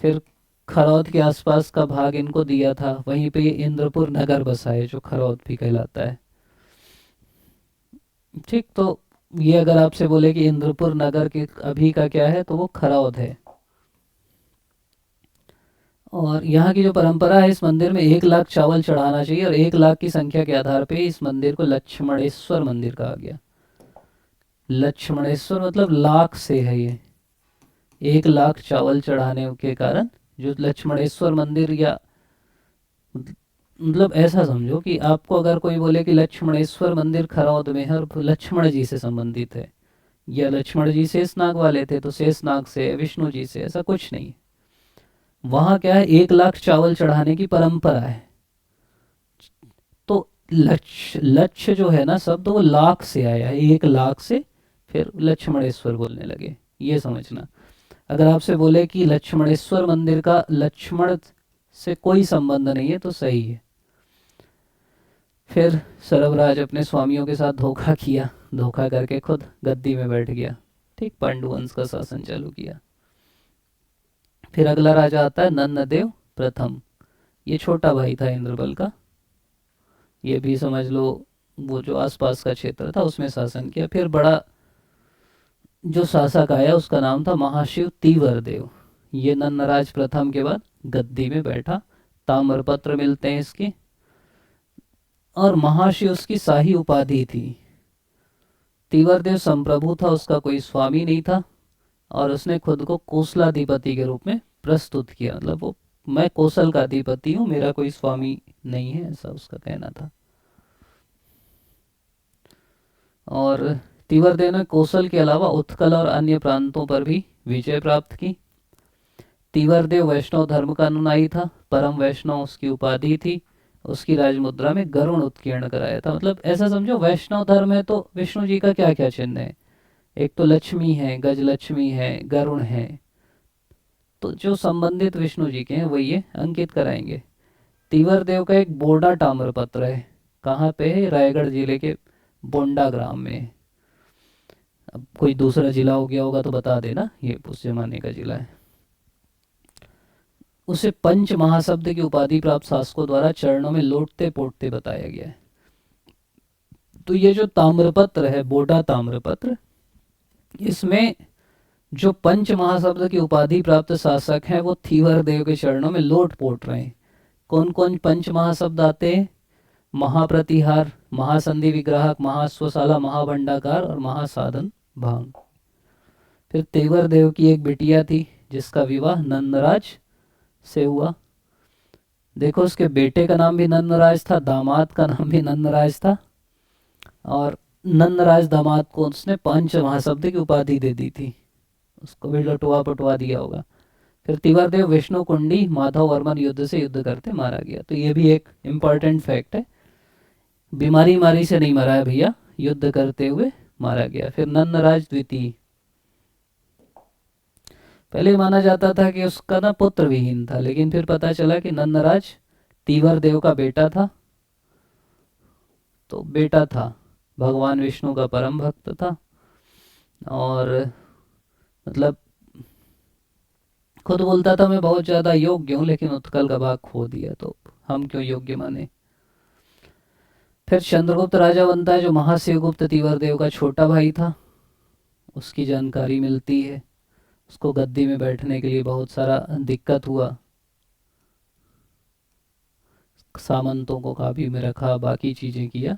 फिर खरौद के आसपास का भाग इनको दिया था, वहीं पे इंद्रपुर नगर बसा है, जो खरौद भी कहलाता है। ठीक, तो ये अगर आपसे बोले कि इंद्रपुर नगर के अभी का क्या है, तो वो खरौद है। और यहाँ की जो परंपरा है, इस मंदिर में 1 लाख चावल चढ़ाना चाहिए, और 1 लाख की संख्या के आधार पे इस मंदिर को लक्ष्मणेश्वर मंदिर कहा गया। लक्ष्मणेश्वर मतलब लाख से है ये, 1 लाख चावल चढ़ाने के कारण जो लक्ष्मणेश्वर मंदिर, या मतलब ऐसा समझो कि आपको अगर कोई बोले कि लक्ष्मणेश्वर मंदिर खरौद में है और लक्ष्मण जी से संबंधित है, या लक्ष्मण जी शेषनाग वाले थे तो शेषनाग से, विष्णु जी से, ऐसा कुछ नहीं। वहाँ क्या है, 1 लाख चावल चढ़ाने की परंपरा है। तो लक्ष्य जो है ना शब्द, वो लाख से आया है, 1 लाख से फिर लक्ष्मणेश्वर बोलने लगे, ये समझना। अगर आपसे बोले कि लक्ष्मणेश्वर मंदिर का लक्ष्मण से कोई संबंध नहीं है, तो सही है। फिर सर्वराज अपने स्वामियों के साथ धोखा किया, धोखा करके खुद गद्दी में बैठ गया। ठीक, पांडु वंश का शासन चालू किया। फिर अगला राजा आता है नन्नदेव प्रथम। ये छोटा भाई था इंद्रबल का, ये भी समझ लो वो जो आसपास का क्षेत्र था उसमें शासन किया। फिर बड़ा जो शासक आया उसका नाम था महाशिव तीवरदेव। ये नन्नराज प्रथम के बाद गद्दी में बैठा। ताम्रपत्र मिलते हैं इसके, और महाशिव उसकी शाही उपाधि थी। तीवरदेव संप्रभु था, उसका कोई स्वामी नहीं था, और उसने खुद को कोसलाधिपति के रूप में प्रस्तुत किया। मतलब वो, मैं कौशल का अधिपति हूँ, मेरा कोई स्वामी नहीं है, ऐसा उसका कहना था। और तीवरदेव ने कौशल के अलावा उत्कल और अन्य प्रांतों पर भी विजय प्राप्त की। तीवरदेव वैष्णव धर्म का अनुयायी था, परम वैष्णव उसकी उपाधि थी। उसकी राजमुद्रा में गरुण उत्कीर्ण कराया था। मतलब ऐसा समझो, वैष्णव धर्म है तो विष्णु जी का क्या क्या चिन्ह है, एक तो लक्ष्मी है, गजलक्ष्मी है, गरुण है, तो जो संबंधित विष्णु जी के हैं वही ये अंकित कराएंगे। तीवरदेव का एक बोडा ताम्रपत्र है, कहाँ पे है, रायगढ़ जिले के बोंडा ग्राम में। अब कोई दूसरा जिला हो गया होगा तो बता देना, ये उस जमाने का जिला है। उसे पंच महाशब्द की उपाधि प्राप्त शासकों द्वारा चरणों में लौटते पोटते बताया गया है। तो ये जो ताम्रपत्र है, बोडा ताम्रपत्र, इसमें जो पंच महाशब्द की उपाधि प्राप्त शासक हैं वो थीवरदेव के चरणों में लोट पोट रहे हैं। कौन कौन पंच महाशब्द आते हैं, महाप्रतिहार, महासंधि विग्राहक, महाश्वशाला, महाभंडाकार और महासाधन भांग। फिर तेवरदेव की एक बिटिया थी जिसका विवाह नंदराज से हुआ। देखो उसके बेटे का नाम भी नंदराज था, दामाद का नाम भी नंदराज था, और नंदराज दामाद को उसने पंच महाशब्द की उपाधि दे दी थी, उसको भी लटुआ पटवा दिया होगा। फिर तिवारदेव विष्णु कुंडी माधव वर्मन युद्ध से युद्ध करते मारा गया। तो ये भी एक इम्पॉर्टेंट फैक्ट है, बीमारी मारी से नहीं मरा है भैया, युद्ध करते हुए मारा गया। फिर नंदराज द्वितीय, पहले माना जाता था कि उसका ना पुत्र विहीन था, लेकिन फिर पता चला कि नंदराज तीवर देव का बेटा था। तो बेटा था, भगवान विष्णु का परम भक्त था, और मतलब खुद बोलता था मैं बहुत ज़्यादा योग्य हूँ, लेकिन उत्कल का भाग खो दिया, तो हम क्यों योग्य माने। फिर चंद्रगुप्त राजा बनता है, जो महाशिवगुप्त तीवर देव का छोटा भाई था, उसकी जानकारी मिलती है। उसको गद्दी में बैठने के लिए बहुत सारा दिक्कत हुआ, सामंतों को काबू में रखा, बाकी चीज़ें किया।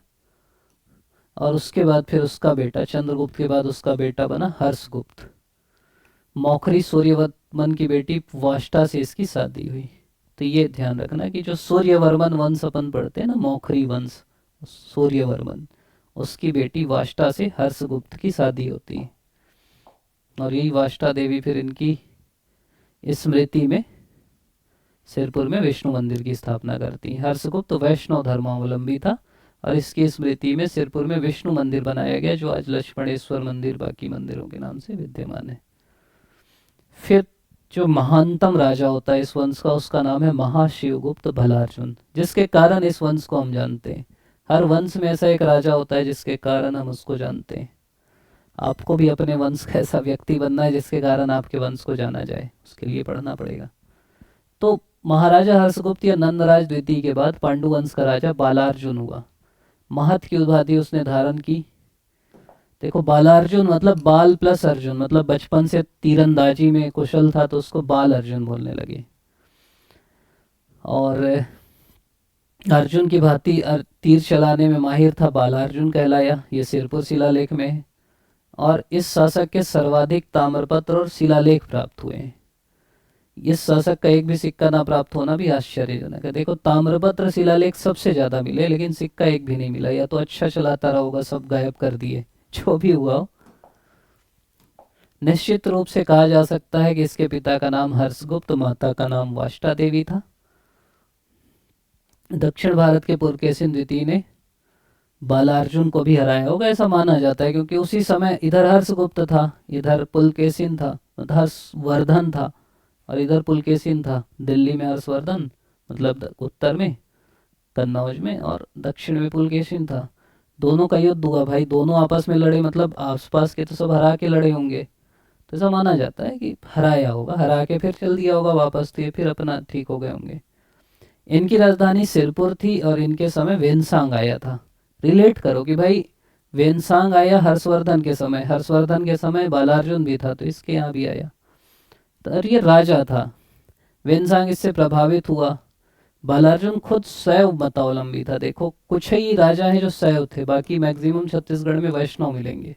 और उसके बाद फिर उसका बेटा, चंद्रगुप्त के बाद उसका बेटा बना हर्षगुप्त। मौखरी सूर्यवर्मन की बेटी वाष्टा से इसकी शादी हुई। तो ये ध्यान रखना कि जो सूर्यवर्मन वंश अपन पढ़ते हैं ना, मौखरी वंश, सूर्यवर्मन, उसकी बेटी वाष्टा से हर्षगुप्त की शादी होती है। और यही वाष्टा देवी फिर इनकी स्मृति में सिरपुर में विष्णु मंदिर की स्थापना करती है। हर्षगुप्त वैष्णव धर्मावलंबी था, और इसकी स्मृति में सिरपुर में विष्णु मंदिर बनाया गया, जो आज लक्ष्मणेश्वर मंदिर बाकी मंदिरों के नाम से विद्यमान है। फिर जो महानतम राजा होता है इस वंश का, उसका नाम है महाशिवगुप्त भलार्जुन, जिसके कारण इस वंश को हम जानते हैं। हर वंश में ऐसा एक राजा होता है जिसके कारण हम उसको जानते हैं। आपको भी अपने वंश का ऐसा व्यक्ति बनना है जिसके कारण आपके वंश को जाना जाए, उसके लिए पढ़ना पड़ेगा। तो महाराजा हर्षगुप्त या नंदराज द्वितीय के बाद पांडु वंश का राजा बालार्जुन हुआ। महत की उपाधि उसने धारण की। देखो, बालार्जुन मतलब बाल प्लस अर्जुन, मतलब बचपन से तीरंदाजी में कुशल था, तो उसको बाल अर्जुन बोलने लगे। और अर्जुन की भांति तीर चलाने में माहिर था, बालार्जुन कहलाया। ये सिरपुर शिलालेख में है। और इस शासक के सर्वाधिक ताम्रपत्र और शिलालेख प्राप्त हुए हैं। इस शासक का एक भी सिक्का ना प्राप्त होना भी आश्चर्यजनक है। देखो, ताम्रपत्र शिलालेख सबसे ज़्यादा मिले, लेकिन सिक्का एक भी नहीं मिला। या तो अच्छा चलाता रहा होगा, सब गायब कर दिए, जो भी हुआ हो। निश्चित रूप से कहा जा सकता है कि इसके पिता का नाम हर्षगुप्त, माता का नाम वाष्टा देवी था। दक्षिण भारत के पुलकेशिन द्वितीय ने बालार्जुन को भी हराया होगा, ऐसा माना जाता है, क्योंकि उसी समय इधर हर्षगुप्त था, इधर पुलकेशिन था, हर्षवर्धन था, और इधर पुलकेशिन था। दिल्ली में हर्षवर्धन, मतलब उत्तर में कन्नौज में, और दक्षिण में पुलकेशिन था। दोनों का युद्ध हुआ भाई, दोनों आपस में लड़े, मतलब आसपास के तो सब हरा के लड़े होंगे। तो ऐसा माना जाता है कि हराया होगा, हरा के फिर चल दिया होगा वापस, तो ये फिर अपना ठीक हो गए होंगे। इनकी राजधानी सिरपुर थी, और इनके समय वेनसांग आया था। रिलेट करो कि भाई वेनसांग आया हर्षवर्धन के समय, हर्षवर्धन के समय बालार्जुन भी था, तो इसके यहाँ भी आया। तो ये राजा था, वेनसांग इससे प्रभावित हुआ। बालार्जुन खुद शैव मतावलंबी था। देखो, कुछ ही राजा हैं जो शैव थे, बाकी मैक्सिमम छत्तीसगढ़ में वैष्णव मिलेंगे।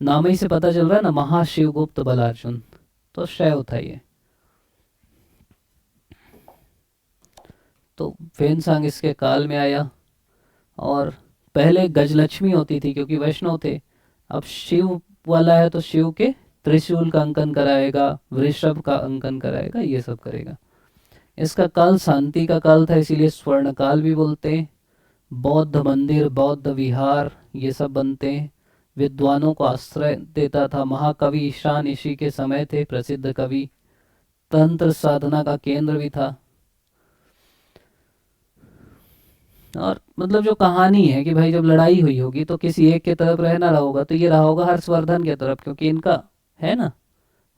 नाम ही से पता चल रहा है ना, महाशिवगुप्त बालार्जुन, तो शैव था ये। तो वेनसांग इसके काल में आया। और पहले गजलक्ष्मी होती थी, क्योंकि वैष्णव थे। अब शिव वाला है, तो शिव के त्रिशूल का अंकन कराएगा, वृषभ का अंकन कराएगा, ये सब करेगा। इसका काल शांति का काल था, इसीलिए स्वर्ण काल भी बोलते हैं। बौद्ध मंदिर, बौद्ध विहार, ये सब बनते हैं। विद्वानों को आश्रय देता था। महाकवि ईशान इसी के समय थे, प्रसिद्ध कवि। तंत्र साधना का केंद्र भी था। और मतलब जो कहानी है कि भाई जब लड़ाई हुई होगी तो किसी एक के तरफ रहना रहा होगा, तो ये रहा होगा हर्षवर्धन के तरफ, क्योंकि इनका है ना,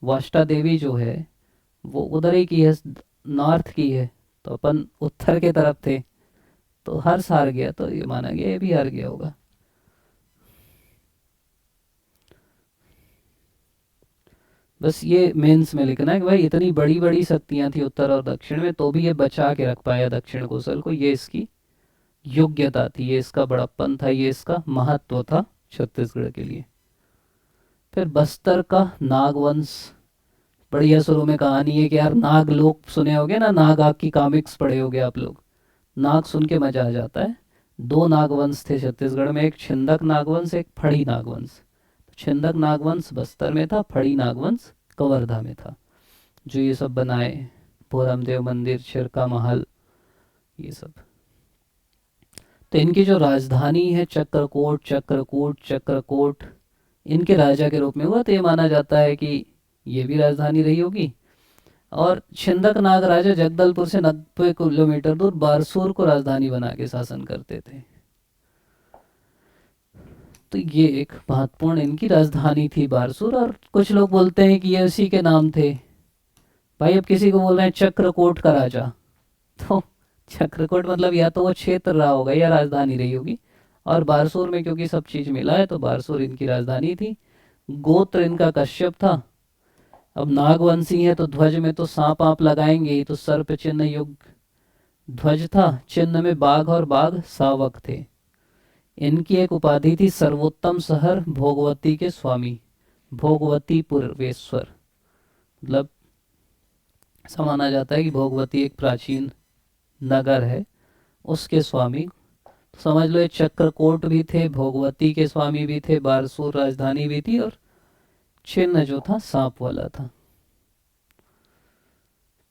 वाष्टा देवी जो है वो उधर ही की है, नॉर्थ की है, तो अपन उत्तर के तरफ थे, तो हर्ष हार गया, तो ये माना गया ये भी हार गया होगा। बस ये मेंस में लिखना है कि भाई इतनी बड़ी बड़ी शक्तियां थी उत्तर और दक्षिण में, तो भी ये बचा के रख पाया दक्षिण कोसल को। ये इसकी योग्यता थी, ये इसका बड़प्पन था, ये इसका महत्व था छत्तीसगढ़ के लिए। फिर बस्तर का नागवंश, बढ़िया। शुरू में कहानी है कि यार नाग लोग सुने होगे ना, नाग आग की कॉमिक्स पढ़े होगे आप लोग, नाग सुन के मजा आ जाता है। दो नागवंश थे छत्तीसगढ़ में, एक छिंदक नागवंश, एक फड़ी नागवंश। तो छिंदक नागवंश बस्तर में था, फड़ी नागवंश कवर्धा में था, जो ये सब बनाए, भोरमदेव मंदिर, छिरका महल, ये सब। तो इनकी जो राजधानी है चक्रकोट, चक्रकूट, चक्रकोट, इनके राजा के रूप में हुआ, तो ये माना जाता है कि ये भी राजधानी रही होगी। और छिंदक नाग राजा जगदलपुर से 90 किलोमीटर दूर बारसूर को राजधानी बना के शासन करते थे। तो ये एक महत्वपूर्ण इनकी राजधानी थी बारसूर। और कुछ लोग बोलते हैं कि ये उसी के नाम थे। भाई अब किसी को बोल रहे हैं चक्रकोट का राजा, तो चक्रकोट मतलब या तो वो क्षेत्र रहा होगा या राजधानी रही होगी। और बारसूर में क्योंकि सब चीज मिला है, तो बारसूर इनकी राजधानी थी। गोत्र इनका कश्यप था। अब नागवंशी है तो ध्वज में तो सांप आप लगाएंगे ही, तो सर्प चिन्ह युक्त ध्वज था, चिन्ह में बाघ और बाघ शावक थे। इनकी एक उपाधि थी सर्वोत्तम शहर भोगवती के स्वामी, भोगवती पूर्वेश्वर। मतलब ऐसा माना जाता है कि भोगवती एक प्राचीन नगर है, उसके स्वामी। तो समझ लो ये चक्रकोट भी थे, भोगवती के स्वामी भी थे, बारसूर राजधानी भी थी, और चिन्ह जो था सांप वाला था।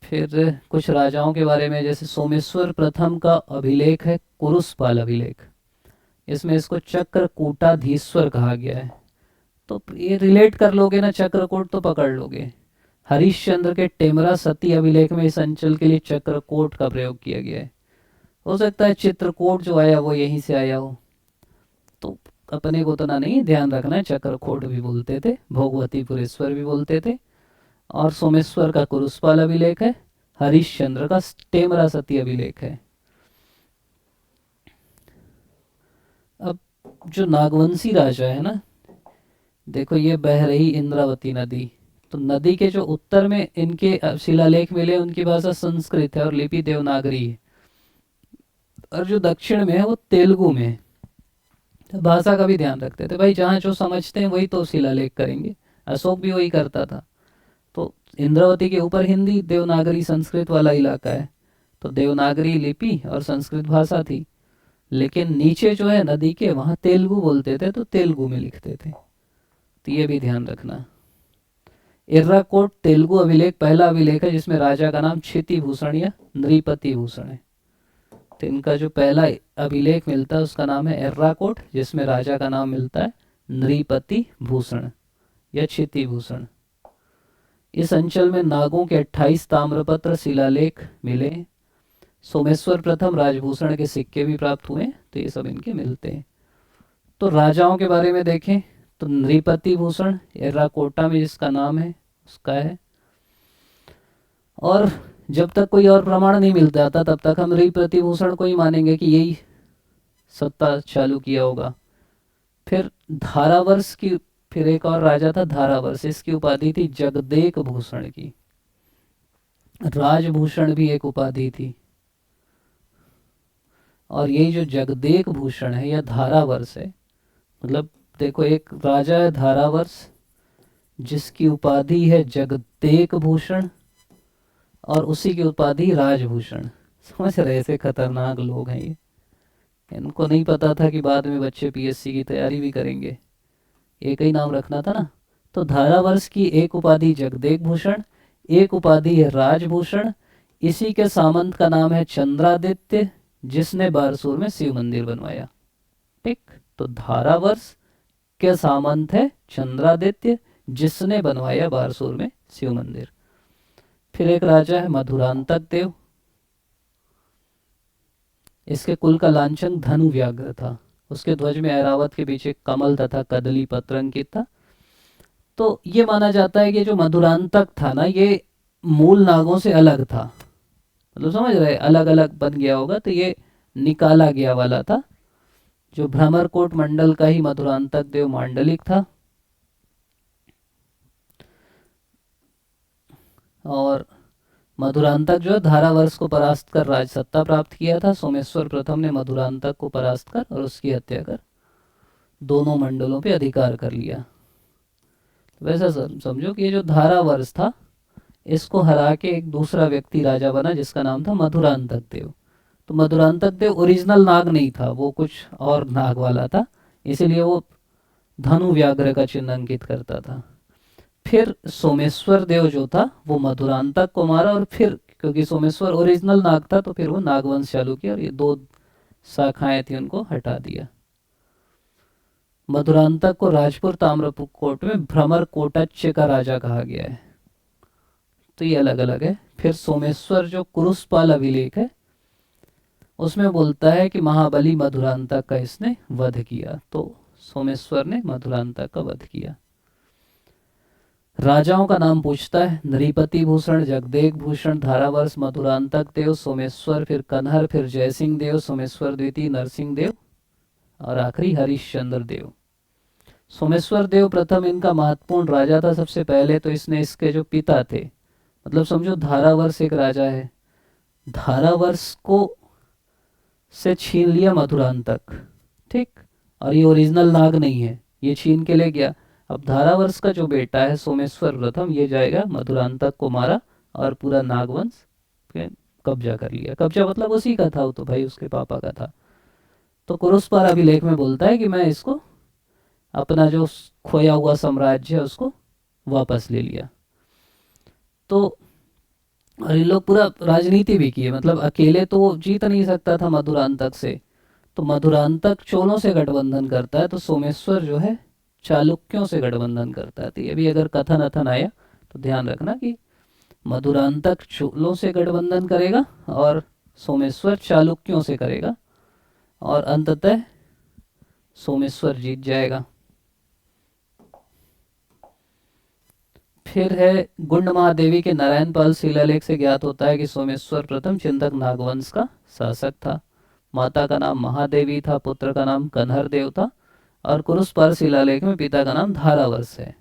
फिर कुछ राजाओं के बारे में, जैसे सोमेश्वर प्रथम का अभिलेख है कुरुसपाल अभिलेख, इसमें इसको चक्रकूटाधीश्वर कहा गया है। तो ये रिलेट कर लोगे ना, चक्रकोट तो पकड़ लोगे। हरिश्चंद्र के टेमरा सती अभिलेख में इस अंचल के लिए चक्रकोट का प्रयोग किया गया है। हो सकता है चित्रकोट जो आया वो यहीं से आया हो, तो अपने को उतना नहीं ध्यान रखना है। चक्रकोट भी बोलते थे, भोगवतीपुरेश्वर भी बोलते थे। और सोमेश्वर का कुरुसपाल अभिलेख है, हरिश्चंद्र का टेमरा सती अभिलेख है। अब जो नागवंशी राजा है ना, देखो ये बह रही इंद्रावती नदी, तो नदी के जो उत्तर में इनके शिलालेख मिले, उनकी भाषा संस्कृत है और लिपि देवनागरी है। और जो दक्षिण में है वो तेलुगु में है। तो भाषा का भी ध्यान रखते थे भाई, जहाँ जो समझते हैं वही तो शिलालेख करेंगे। अशोक भी वही करता था। तो इंद्रावती के ऊपर हिंदी देवनागरी संस्कृत वाला इलाका है, तो देवनागरी लिपि और संस्कृत भाषा थी। लेकिन नीचे जो है नदी के, वहाँ तेलुगु बोलते थे, तो तेलुगु में लिखते थे। तो ये भी ध्यान रखना। एर्राकोट तेलुगु अभिलेख पहला अभिलेख है जिसमें राजा का नाम क्षिति भूषण या नृपति भूषण है। तो इनका जो पहला अभिलेख मिलता है उसका नाम है एर्राकोट, जिसमें राजा का नाम मिलता है नृपति भूषण या क्षिति भूषण। इस अंचल में नागों के 28 ताम्रपत्र शिलालेख मिले। सोमेश्वर प्रथम राजभूषण के सिक्के भी प्राप्त हुए, तो ये सब इनके मिलते हैं। तो राजाओं के बारे में देखें तो नृपति भूषण एर्राकोटा में जिसका नाम है उसका है। और जब तक कोई और प्रमाण नहीं मिल जाता तब तक हम नृपति भूषण को ही मानेंगे कि यही सत्ता चालू किया होगा। फिर धारावर्ष की, फिर एक और राजा था धारावर्ष, इसकी उपाधि थी जगदेक भूषण की। राजभूषण भी एक उपाधि थी। और यही जो जगदेक भूषण है या धारावर्ष है, मतलब देखो एक राजा है धारावर्ष जिसकी उपाधि है जगदेक भूषण, और उसी की उपाधि राजभूषण। समझ रहे, ऐसे खतरनाक लोग हैं ये। इनको नहीं पता था कि बाद में बच्चे पीएससी की तैयारी भी करेंगे। एक ही नाम रखना था ना। तो धारावर्ष की एक उपाधि जगदेक भूषण, एक उपाधि है राजभूषण। इसी के सामंत का नाम है चंद्रादित्य, जिसने बारसूर में शिव मंदिर बनवाया। ठीक, तो धारावर्ष के सामंत है चंद्रादित्य, जिसने बनवाया बारसूर में शिव मंदिर। फिर एक राजा है मधुरांतक देव, इसके कुल का लांछन धनु व्याघ्र था। उसके ध्वज में ऐरावत के पीछे कमल तथा कदली पत्र अंकित था। तो ये माना जाता है कि जो मधुरांतक था ना, ये मूल नागों से अलग था। मतलब समझ रहे, अलग अलग बन गया होगा, तो ये निकाला गया वाला था। जो भ्रमरकोट मंडल का ही मधुरांतक देव मांडलिक था। और मधुरांतक जो है धारावर्ष को परास्त कर राज सत्ता प्राप्त किया था। सोमेश्वर प्रथम ने मधुरांतक को परास्त कर और उसकी हत्या कर दोनों मंडलों पे अधिकार कर लिया। वैसा समझो कि ये जो धारावर्ष था, इसको हरा के एक दूसरा व्यक्ति राजा बना जिसका नाम था मधुरांतक देव। तो मधुरांतक देव ओरिजिनल नाग नहीं था, वो कुछ और नाग वाला था, इसीलिए वो धनु व्याघ्र का चिन्ह अंकित करता था। फिर सोमेश्वर देव जो था वो मधुरांतक को मारा, और फिर क्योंकि सोमेश्वर ओरिजिनल नाग था तो फिर वो नागवंश चालू किया, और ये दो शाखाएं थी उनको हटा दिया। मधुरांतक को राजपुर ताम्रकोट में भ्रमर कोटच्य का राजा कहा गया है, तो ये अलग अलग है। फिर सोमेश्वर जो कुरुसपाल अभिलेख है उसमें बोलता है कि महाबली मधुरांतक का इसने वध किया, तो सोमेश्वर ने मधुरांतक का वध किया। राजाओं का नाम पूछता है, नृपति भूषण, जगदेव भूषण, धारावर्ष, मधुरांतक देव, सोमेश्वर, फिर कन्हर, फिर जयसिंह देव, सोमेश्वर द्वितीय, नरसिंह देव, और आखिरी हरिश्चंद्र देव। सोमेश्वर देव प्रथम इनका महत्वपूर्ण राजा था। सबसे पहले तो इसने इसके जो पिता थे, मतलब समझो धारावर्ष एक राजा है, धारावर्ष को से छीन लिया मधुरांतक, ठीक, और ये ओरिजिनल नाग नहीं है, ये छीन के ले गया। अब धारावर्ष का जो बेटा है सोमेश्वर प्रथम, ये जाएगा मधुरांतक को मारा और पूरा नागवंश पे कब्जा कर लिया। कब्जा मतलब उसी का था, वो तो भाई उसके पापा का था। तो कुरुस्पाल अभिलेख में बोलता है कि मैं इसको अपना जो खोया हुआ साम्राज्य है उसको वापस ले लिया। तो और इन लोग पूरा राजनीति भी की है, मतलब अकेले तो वो जीत नहीं सकता था मधुरांतक से, तो मधुरांतक चोलों से गठबंधन करता है, तो सोमेश्वर जो है चालुक्यों से गठबंधन करता है। तो ये भी अगर कथन अथन आया तो ध्यान रखना कि मधुरांतक चोलों से गठबंधन करेगा और सोमेश्वर चालुक्यों से करेगा, और अंततः सोमेश्वर जीत जाएगा। फिर है गुंड महादेवी के नारायणपाल शिलालेख से ज्ञात होता है कि सोमेश्वर प्रथम चिंतक नागवंश का शासक था। माता का नाम महादेवी था, पुत्र का नाम कन्हर देव था, और कुरुस्पाल शिलालेख में पिता का नाम धारावर्ष है।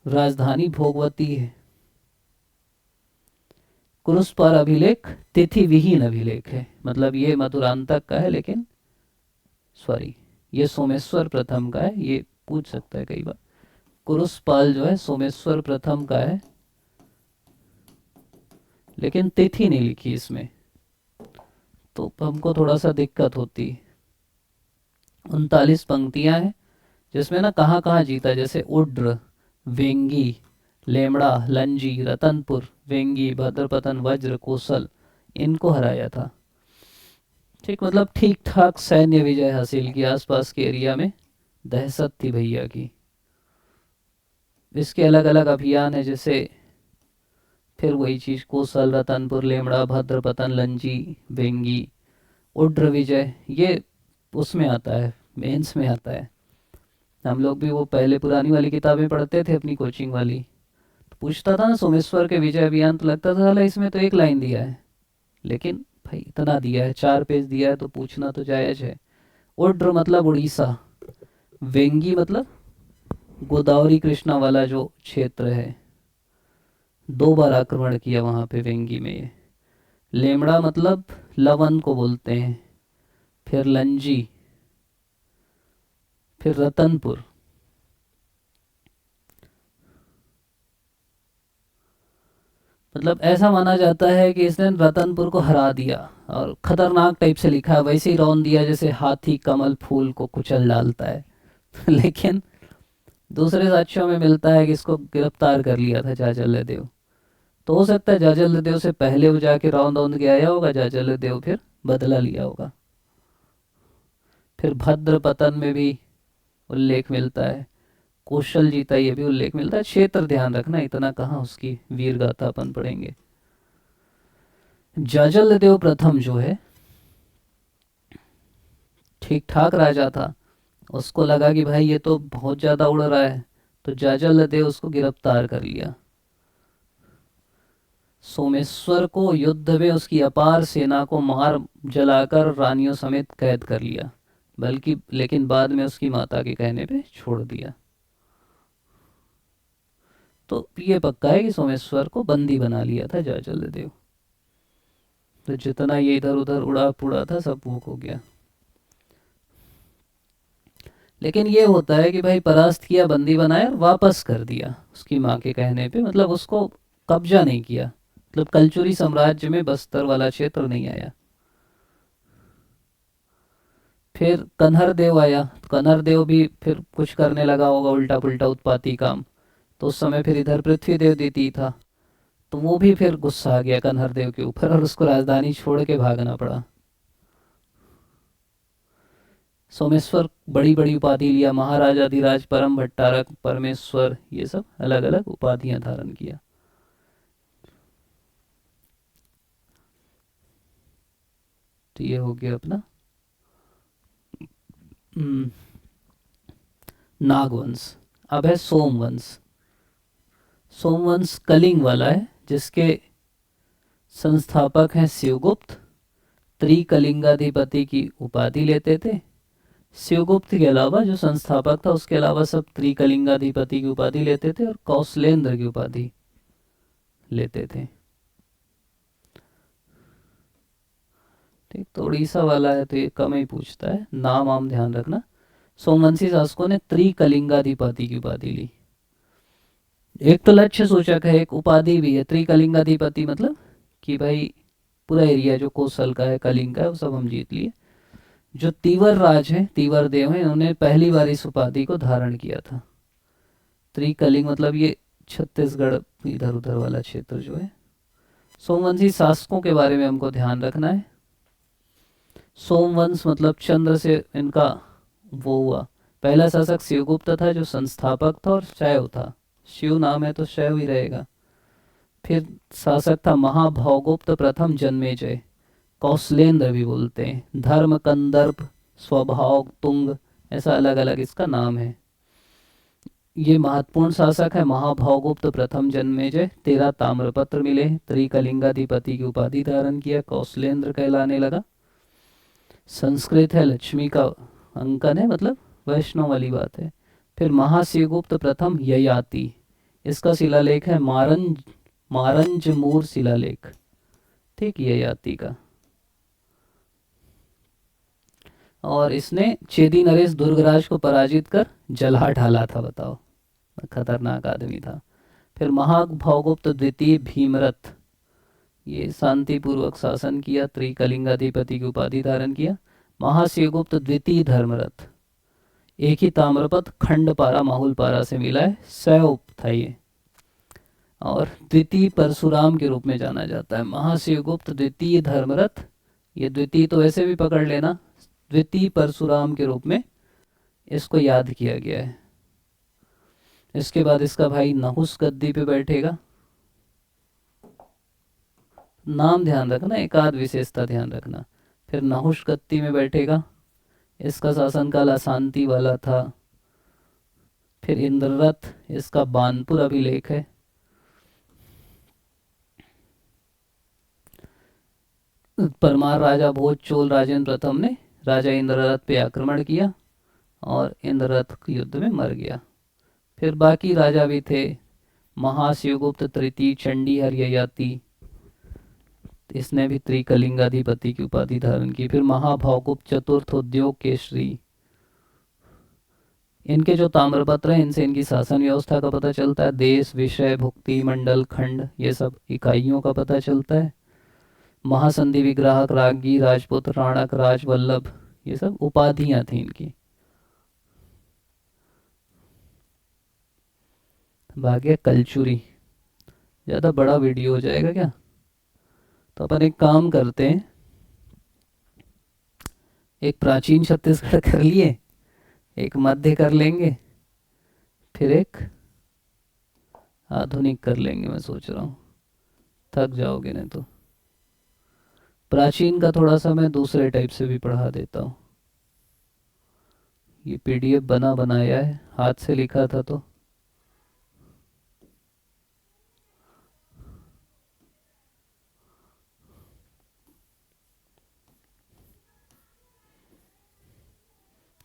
राजधानी भोगवती है। कुरुस्पाल अभिलेख तिथि विहीन अभिलेख है, मतलब ये मधुरांतक का है, लेकिन सॉरी ये सोमेश्वर प्रथम का है, ये पूछ सकता है कई बार। कुरुस्पाल जो है सोमेश्वर प्रथम का है, लेकिन तिथि नहीं लिखी इसमें, तो हमको थोड़ा सा दिक्कत होती। 39 पंक्तियां हैं जिसमें ना कहाँ कहाँ जीता, जैसे उड्र, वेंगी, लेमड़ा, लंजी, रतनपुर, वेंगी, भद्रपतन, वज्र, कौशल, इनको हराया था। ठीक, मतलब ठीक ठाक सैन्य विजय हासिल की। आसपास के एरिया में दहशत थी भैया की। इसके अलग अलग अभियान है, जैसे फिर वही चीज, कौशल, रतनपुर, लेमड़ा, भद्रपतन, लंजी, वेंगी, उड्र विजय, ये उसमें आता है, मेंस में आता है। हम लोग भी वो पहले पुरानी वाली किताबें पढ़ते थे अपनी कोचिंग वाली, तो पूछता था ना सोमेश्वर के विजय अभियान, तो लगता था इसमें तो एक लाइन दिया है, लेकिन भाई इतना दिया है, 4 पेज दिया है, तो पूछना तो जायज है। उड्र मतलब उड़ीसा, वेंगी मतलब गोदावरी कृष्णा वाला जो क्षेत्र है, 2 बार आक्रमण किया वहां पे वेंगी में ये। लेमड़ा मतलब लवन को बोलते हैं, फिर लंजी, फिर रतनपुर। मतलब ऐसा माना जाता है कि इसने रतनपुर को हरा दिया, और खतरनाक टाइप से लिखा है, वैसे ही रौन दिया जैसे हाथी कमल फूल को कुचल डालता है लेकिन दूसरे साक्ष्यों में मिलता है कि इसको गिरफ्तार कर लिया था जाजल्यदेव। तो हो सकता है जाजल्यदेव से पहले वो जाके रौंद रौंद के आया होगा, जाजल्यदेव फिर बदला लिया होगा। फिर भद्रपतन में भी उल्लेख मिलता है, कौशल जीता, ये भी उल्लेख मिलता है। क्षेत्र ध्यान रखना, इतना कहाँ उसकी वीर गाथा अपन पढ़ेंगे। जाजल्यदेव प्रथम जो है ठीक ठाक राजा था, उसको लगा कि भाई ये तो बहुत ज्यादा उड़ रहा है, तो जाजल्यदेव उसको गिरफ्तार कर लिया। सोमेश्वर को युद्ध में उसकी अपार सेना को मार जलाकर रानियों समेत कैद कर लिया, बल्कि लेकिन बाद में उसकी माता के कहने पे छोड़ दिया। तो ये पक्का है कि सोमेश्वर को बंदी बना लिया था जाजल्यदेव, तो जितना ये इधर उधर उड़ा पुड़ा था सब वो हो गया। लेकिन ये होता है कि भाई परास्त किया, बंदी बनाया और वापस कर दिया उसकी माँ के कहने पे, मतलब उसको कब्जा नहीं किया, मतलब कलचुरी साम्राज्य में बस्तर वाला क्षेत्र नहीं आया। फिर कन्हर देव आया, तो कन्हर देव भी फिर कुछ करने लगा होगा उल्टा पुल्टा उत्पाती काम। तो उस समय फिर इधर पृथ्वी देव द्वितीय था, तो वो भी फिर गुस्सा आ गया कन्हर देव के ऊपर और उसको राजधानी छोड़ के भागना पड़ा। सोमेश्वर बड़ी बड़ी उपाधि लिया, महाराजा अधिराज, परम भट्टारक, परमेश्वर, ये सब अलग अलग उपाधियां धारण किया। तो ये हो गया अपना नागवंश। अब है सोमवंश। सोमवंश कलिंग वाला है, जिसके संस्थापक हैं शिवगुप्त। त्रिकलिंगाधिपति की उपाधि लेते थे। शिवगुप्त के अलावा जो संस्थापक था उसके अलावा सब त्रिकलिंगाधिपति की उपाधि लेते थे और कौशलेंद्र की उपाधि लेते थे। ठीक, तो उड़ीसा वाला है तो ये कम ही पूछता है, नाम आम ध्यान रखना। सोमवंशी शासकों ने त्रिकलिंगाधिपति की उपाधि ली। एक तो लक्ष्य सूचक है, एक उपाधि भी है। त्रिकलिंगाधिपति मतलब कि भाई पूरा एरिया जो कौशल का है, कलिंग का है, वो सब हम जीत लिए। जो तीवर राज है, तीवर देव है, इन्होंने पहली बार इस उपाधि को धारण किया था। त्रिकलिंग मतलब ये छत्तीसगढ़ इधर उधर वाला क्षेत्र जो है। सोमवंशी शासकों के बारे में हमको ध्यान रखना है। सोमवंश मतलब चंद्र से इनका वो हुआ। पहला शासक शिवगुप्त था जो संस्थापक था और शैव था, शिव नाम है तो शैव ही रहेगा। फिर शासक था महाभौगुप्त प्रथम जन्मेजय, कौशलेंद्र भी बोलते हैं। धर्म कंदर्प, स्वभाव तुंग, ऐसा अलग अलग इसका नाम है। ये महत्वपूर्ण शासक है महाभौगुप्त प्रथम जन्मेजय। 13 ताम्रपत्र मिले, त्रिकलिंगाधिपति की उपाधि धारण किया, कौशलेंद्र कहलाने लगा। संस्कृत है, लक्ष्मी का अंकन है, मतलब वैष्णव वाली बात है। फिर महाशिवगुप्त प्रथम ययाति, इसका शिलालेख है मारंजमूर शिलालेख। ठीक, ययाति का। और इसने चेदी नरेश दुर्गराज को पराजित कर जला ढाला था, बताओ, खतरनाक आदमी था। फिर महाभौगुप्त द्वितीय भीमरथ, ये शांतिपूर्वक शासन किया, त्रिकलिंगाधिपति की उपाधि धारण किया। महाशिवगुप्त द्वितीय धर्मरथ, एक ही ताम्रपत्र खंडपारा माहुलपारा से मिला है, शैव था ये। और द्वितीय परशुराम के रूप में जाना जाता है। महाशिवगुप्त द्वितीय धर्मरथ, ये द्वितीय तो वैसे भी पकड़ लेना, द्वितीय परशुराम के रूप में इसको याद किया गया है। इसके बाद इसका भाई नहुस गद्दी पे बैठेगा। नाम ध्यान रखना, एक आध विशेषता ध्यान रखना। फिर नहुस गद्दी में बैठेगा, इसका शासनकाल अशांति वाला था। फिर इंद्ररथ, इसका बानपुर अभिलेख है। परमार राजा भोज चोल राजेंद्र प्रथम ने राजा इंद्ररथ पे आक्रमण किया और इंद्ररथ युद्ध में मर गया। फिर बाकी राजा भी थे, महाशिवगुप्त तृतीय चंडी हरिययाति, इसने भी त्रिकलिंगाधिपति की उपाधि धारण की। फिर महाभौगुप्त चतुर्थ उद्योग केसरी, इनके जो ताम्रपत्र हैं इनसे इनकी शासन व्यवस्था का पता चलता है। देश, विषय, भुक्ति, मंडल, खंड, ये सब इकाइयों का पता चलता है। महासंधि विग्राहक, रागी, राजपुत, राणक, राजवल्लभ, ये सब उपाधियां थी इनकी। भाग्य कलचुरी, ज़्यादा बड़ा वीडियो हो जाएगा क्या, तो अपन एक काम करते हैं, एक प्राचीन छत्तीसगढ़ कर लिए, एक मध्य कर लेंगे, फिर एक आधुनिक कर लेंगे। मैं सोच रहा हूँ, थक जाओगे नहीं तो। प्राचीन का थोड़ा सा मैं दूसरे टाइप से भी पढ़ा देता हूँ। ये पीडीएफ बना बनाया है, हाथ से लिखा था तो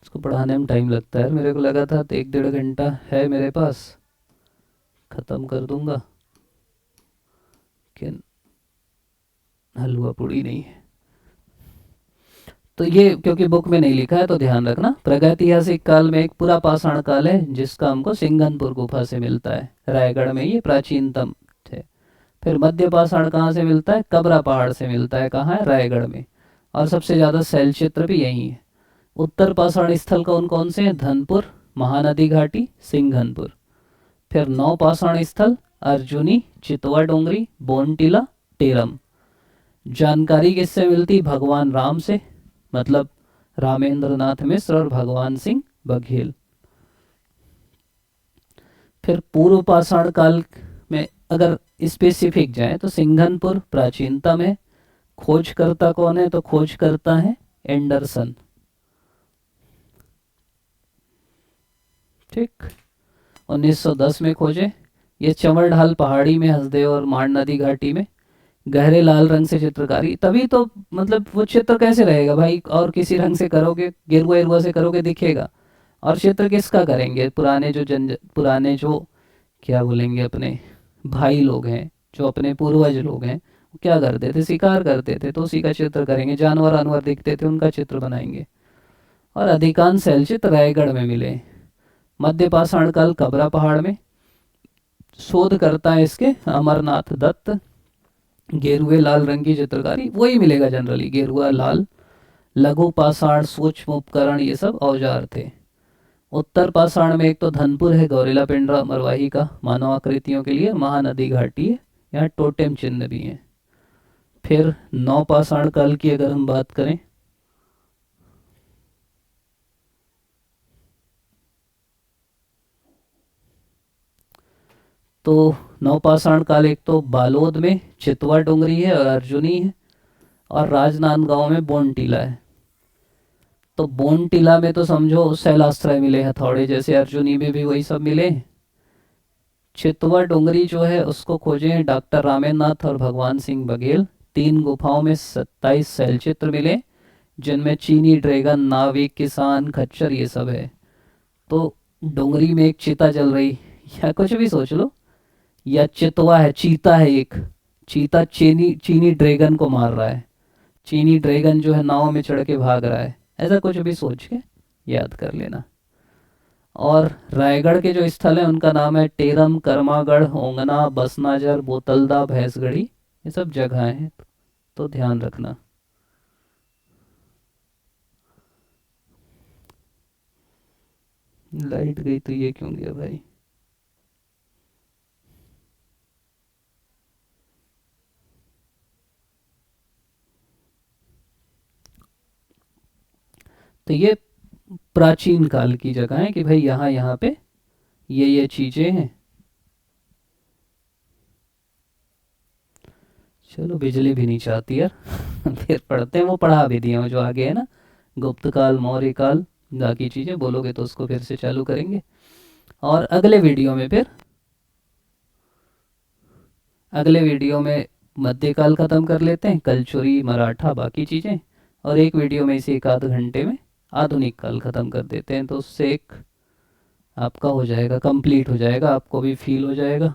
इसको पढ़ाने में टाइम लगता है। मेरे को लगा था तो 1-1.5 घंटा है मेरे पास, ख़त्म कर दूंगा, लेकिन हलवा पूड़ी नहीं है। तो ये क्योंकि बुक में नहीं लिखा है तो ध्यान रखना। प्रागैतिहासिक काल में एक पूरा पाषाण काल है जिसका हमको सिंघनपुर गुफा से मिलता है, रायगढ़ में, ये प्राचीनतम थे। फिर मध्य पाषाण कहाँ से मिलता है, कबरा पहाड़ से मिलता है, कहाँ है, रायगढ़ में। और सबसे ज़्यादा शैल क्षेत्र भी यही है। उत्तर पाषाण स्थल कौन कौन से हैं? धनपुर, महानदी घाटी, सिंघनपुर। फिर नौ पाषाण स्थल अर्जुनी, चितवा डोंगरी, बोनटीला, टेरम। जानकारी किससे मिलती? भगवान राम से, मतलब रामेंद्र नाथ मिश्र और भगवान सिंह बघेल। फिर पूर्व पाषाण काल में अगर स्पेसिफिक जाए तो सिंघनपुर प्राचीनतम है। खोजकर्ता कौन है? तो खोजकर्ता है एंडरसन। ठीक, 1910 में खोजे। ये चंवर ढाल पहाड़ी में, हसदेव और माण नदी घाटी में गहरे लाल रंग से चित्रकारी। तभी तो मतलब वो चित्र कैसे रहेगा भाई, और किसी रंग से करोगे, गेरुआ एरुआ से करोगे दिखेगा। और चित्र किसका करेंगे? पुराने जो क्या बोलेंगे, अपने भाई लोग हैं, जो अपने पूर्वज लोग हैं, वो क्या करते थे? शिकार करते थे, तो उसी का चित्र करेंगे। जानवर अनवर दिखते थे, उनका चित्र बनाएंगे। और अधिकांश शैलचित्र रायगढ़ में मिले। मध्य पाषाण काल कबरा पहाड़ में। शोध करता है इसके अमरनाथ दत्त। गेरुए लाल रंग की चित्रकारी वही मिलेगा जनरली, गेरुआ लाल। लघु पाषाण, सूक्ष्म उपकरण, ये सब औजार थे। उत्तर पाषाण में एक तो धनपुर है, गौरेला पिंडरा मरवाही का मानव आकृतियों के लिए। महानदी घाटी है, यहाँ टोटेम चिन्ह भी हैं। फिर नौ पाषाण काल की अगर हम बात करें, तो नवपाषाण काल एक तो बालोद में चितवा डोंगरी है और अर्जुनी है, और राजनांदगांव में बोनटीला है। तो बोनटीला में तो समझो शैलाश्रय मिले, हथौड़े जैसे। अर्जुनी में भी वही सब मिले। चितवा डोंगरी जो है उसको खोजे हैं डॉक्टर रामेंद्र और भगवान सिंह बघेल। 3 गुफाओं में 27 शैलचित्र मिले, जिनमें चीनी ड्रैगन, नाविक, किसान, खच्चर, ये सब है। तो डोंगरी में एक चीता जल रही, या कुछ भी सोच लो, या चितवा है, चीता है एक। चीता चीनी चीनी ड्रैगन को मार रहा है, चीनी ड्रैगन जो है नाव में चढ़ के भाग रहा है। ऐसा कुछ भी सोच के याद कर लेना। और रायगढ़ के जो स्थल हैं उनका नाम है टेरम, कर्मागढ़, ओंगना, बसनाजर, बोतलदा, भैंसगढ़ी। ये सब जगह हैं, तो ध्यान रखना। लाइट गई तो ये क्यों गया भाई? तो ये प्राचीन काल की जगह है कि भाई यहाँ यहाँ पे ये चीजें हैं। चलो, बिजली भी नहीं चाहती यार। फिर पढ़ते हैं, वो पढ़ा भी दिए जो आगे है ना, गुप्त काल, मौर्य काल, बाकी चीजें बोलोगे तो उसको फिर से चालू करेंगे। और अगले वीडियो में मध्यकाल ख़त्म कर लेते हैं, कलचुरी, मराठा, बाकी चीज़ें। और एक वीडियो में इसी 1 आध घंटे में आधुनिक काल ख़त्म कर देते हैं, तो उससे एक आपका हो जाएगा, कंप्लीट हो जाएगा, आपको भी फील हो जाएगा।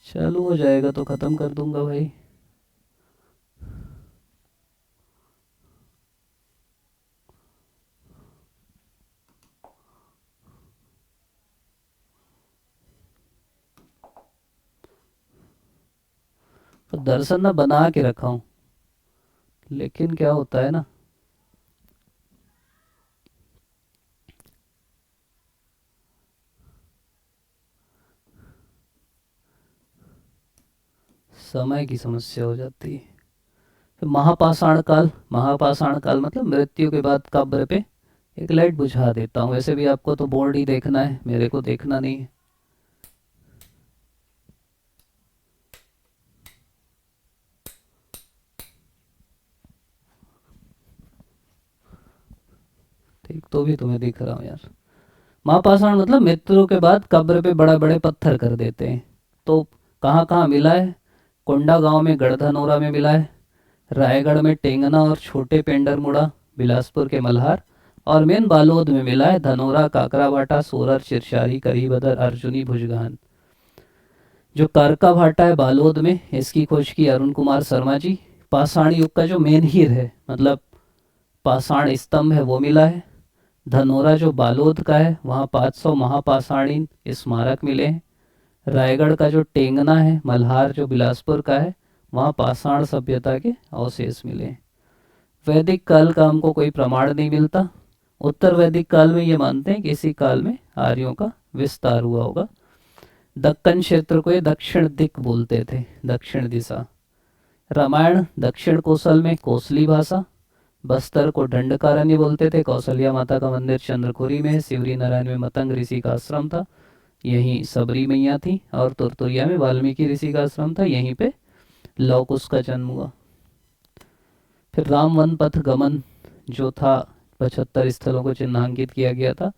चालू हो जाएगा तो ख़त्म कर दूंगा भाई। तो दर्शन ना बना के रखा हूँ, लेकिन क्या होता है ना, समय की समस्या हो जाती है। फिर महापाषाण काल मतलब मृत्यु के बाद कब्र पे। एक लाइट बुझा देता हूँ, वैसे भी आपको तो बोर्ड ही देखना है, मेरे को देखना नहीं है। ठीक, तो भी तुम्हें दिख रहा हूँ यार। महापाषाण मतलब मृत्यु के बाद कब्र पे बड़े बड़े पत्थर कर देते हैं। तो कहाँ कहाँ मिला है? कोंडा गांव में, गढ़धनौरा में मिला है, रायगढ़ में टेंगना और छोटे पेंडरमुड़ा, बिलासपुर के मल्हार, और मेन बालोद में मिला है, धनौरा, काकराभाटा, सोरर, चिरचारी, करीबदर, अर्जुनी, भुजगान। जो कारका भाटा है बालोद में, इसकी खोज की अरुण कुमार शर्मा जी। पाषाण युग का जो मेन हीर है, मतलब पाषाण स्तंभ है, वो मिला है। धनौरा जो बालोद का है, वहाँ 500 महापाषाणीन स्मारक मिले हैं। रायगढ़ का जो टेंगना है, मल्हार जो बिलासपुर का है, वहाँ पाषाण सभ्यता के अवशेष मिले हैं। वैदिक काल का हमको कोई प्रमाण नहीं मिलता। उत्तर वैदिक काल में ये मानते हैं कि इसी काल में आर्यों का विस्तार हुआ होगा। दक्कन क्षेत्र को ये दक्षिण दिक बोलते थे, दक्षिण दिशा। रामायण दक्षिण कोसल में कोसली भाषा। बस्तर को दंडकारण्य बोलते थे। कौशल्या माता का मंदिर चंद्रखुरी में है। शिवरी नारायण में मतंग ऋषि का आश्रम था, यहीं सबरी मैया थी। और तुरतुरिया में वाल्मीकि ऋषि का आश्रम था, यहीं पे लव कुश का जन्म हुआ। फिर राम वन पथ गमन जो था, 75 स्थलों को चिन्हांकित किया गया था।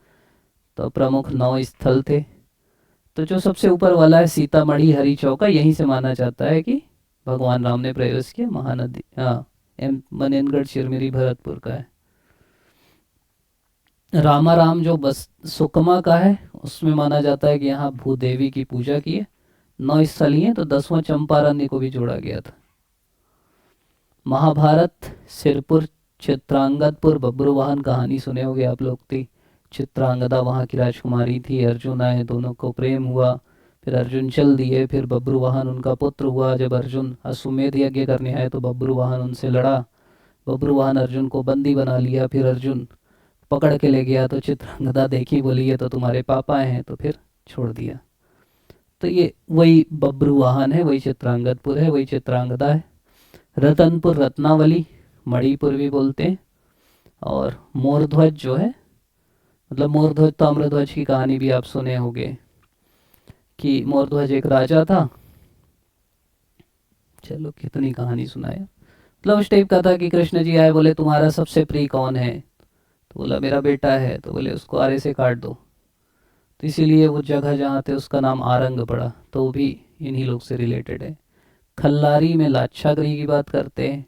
तो प्रमुख 9 स्थल थे। तो जो सबसे ऊपर वाला है सीतामढ़ी हरी चौका, यहीं से माना जाता है कि भगवान राम ने प्रवेश किया। महानदी, हाँ, मनेनगढ़ चिरमिरी भरतपुर का है। रामाराम जो बस सुकमा का है, उसमें माना जाता है कि यहाँ भूदेवी की पूजा की है। 9 स्थल ही हैं, तो 10वां चंपारण्य को भी जोड़ा गया था। महाभारत सिरपुर चित्रांगदपुर बब्रुवाहन कहानी सुने होगे आप लोग। थी चित्रांगदा वहाँ की राजकुमारी थी, अर्जुन आए, दोनों को प्रेम हुआ, फिर अर्जुन चल दिए, फिर बब्रुवाहन उनका पुत्र हुआ। जब अर्जुन अश्वमेध यज्ञ करने आए तो बब्रुवाहन उनसे लड़ा। बब्रुवाहन अर्जुन को बंदी बना लिया, फिर अर्जुन पकड़ के ले गया तो चित्रांगदा देखी, बोली ये तो तुम्हारे पापा हैं, तो फिर छोड़ दिया। तो ये वही बब्रुवाहन है, वही चित्रांगदपुर है, वही चित्रांगदा है। रतनपुर रत्नावली मणिपुर भी बोलते हैं। और मोरध्वज जो है, मतलब मोरध्वज ताम्रध्वज की कहानी भी आप सुने होंगे कि मोरध्वज एक राजा था। चलो कितनी कहानी सुनाया। मतलब उस टाइप का था कि कृष्ण जी आए, बोले तुम्हारा सबसे प्रिय कौन है, तो बोला मेरा बेटा है, तो बोले उसको आरे से काट दो। तो इसीलिए वो जगह जहाँ थे उसका नाम आरंग पड़ा, तो वो भी इन्हीं लोग से रिलेटेड है। खल्लारी में लाक्षागृह की बात करते हैं।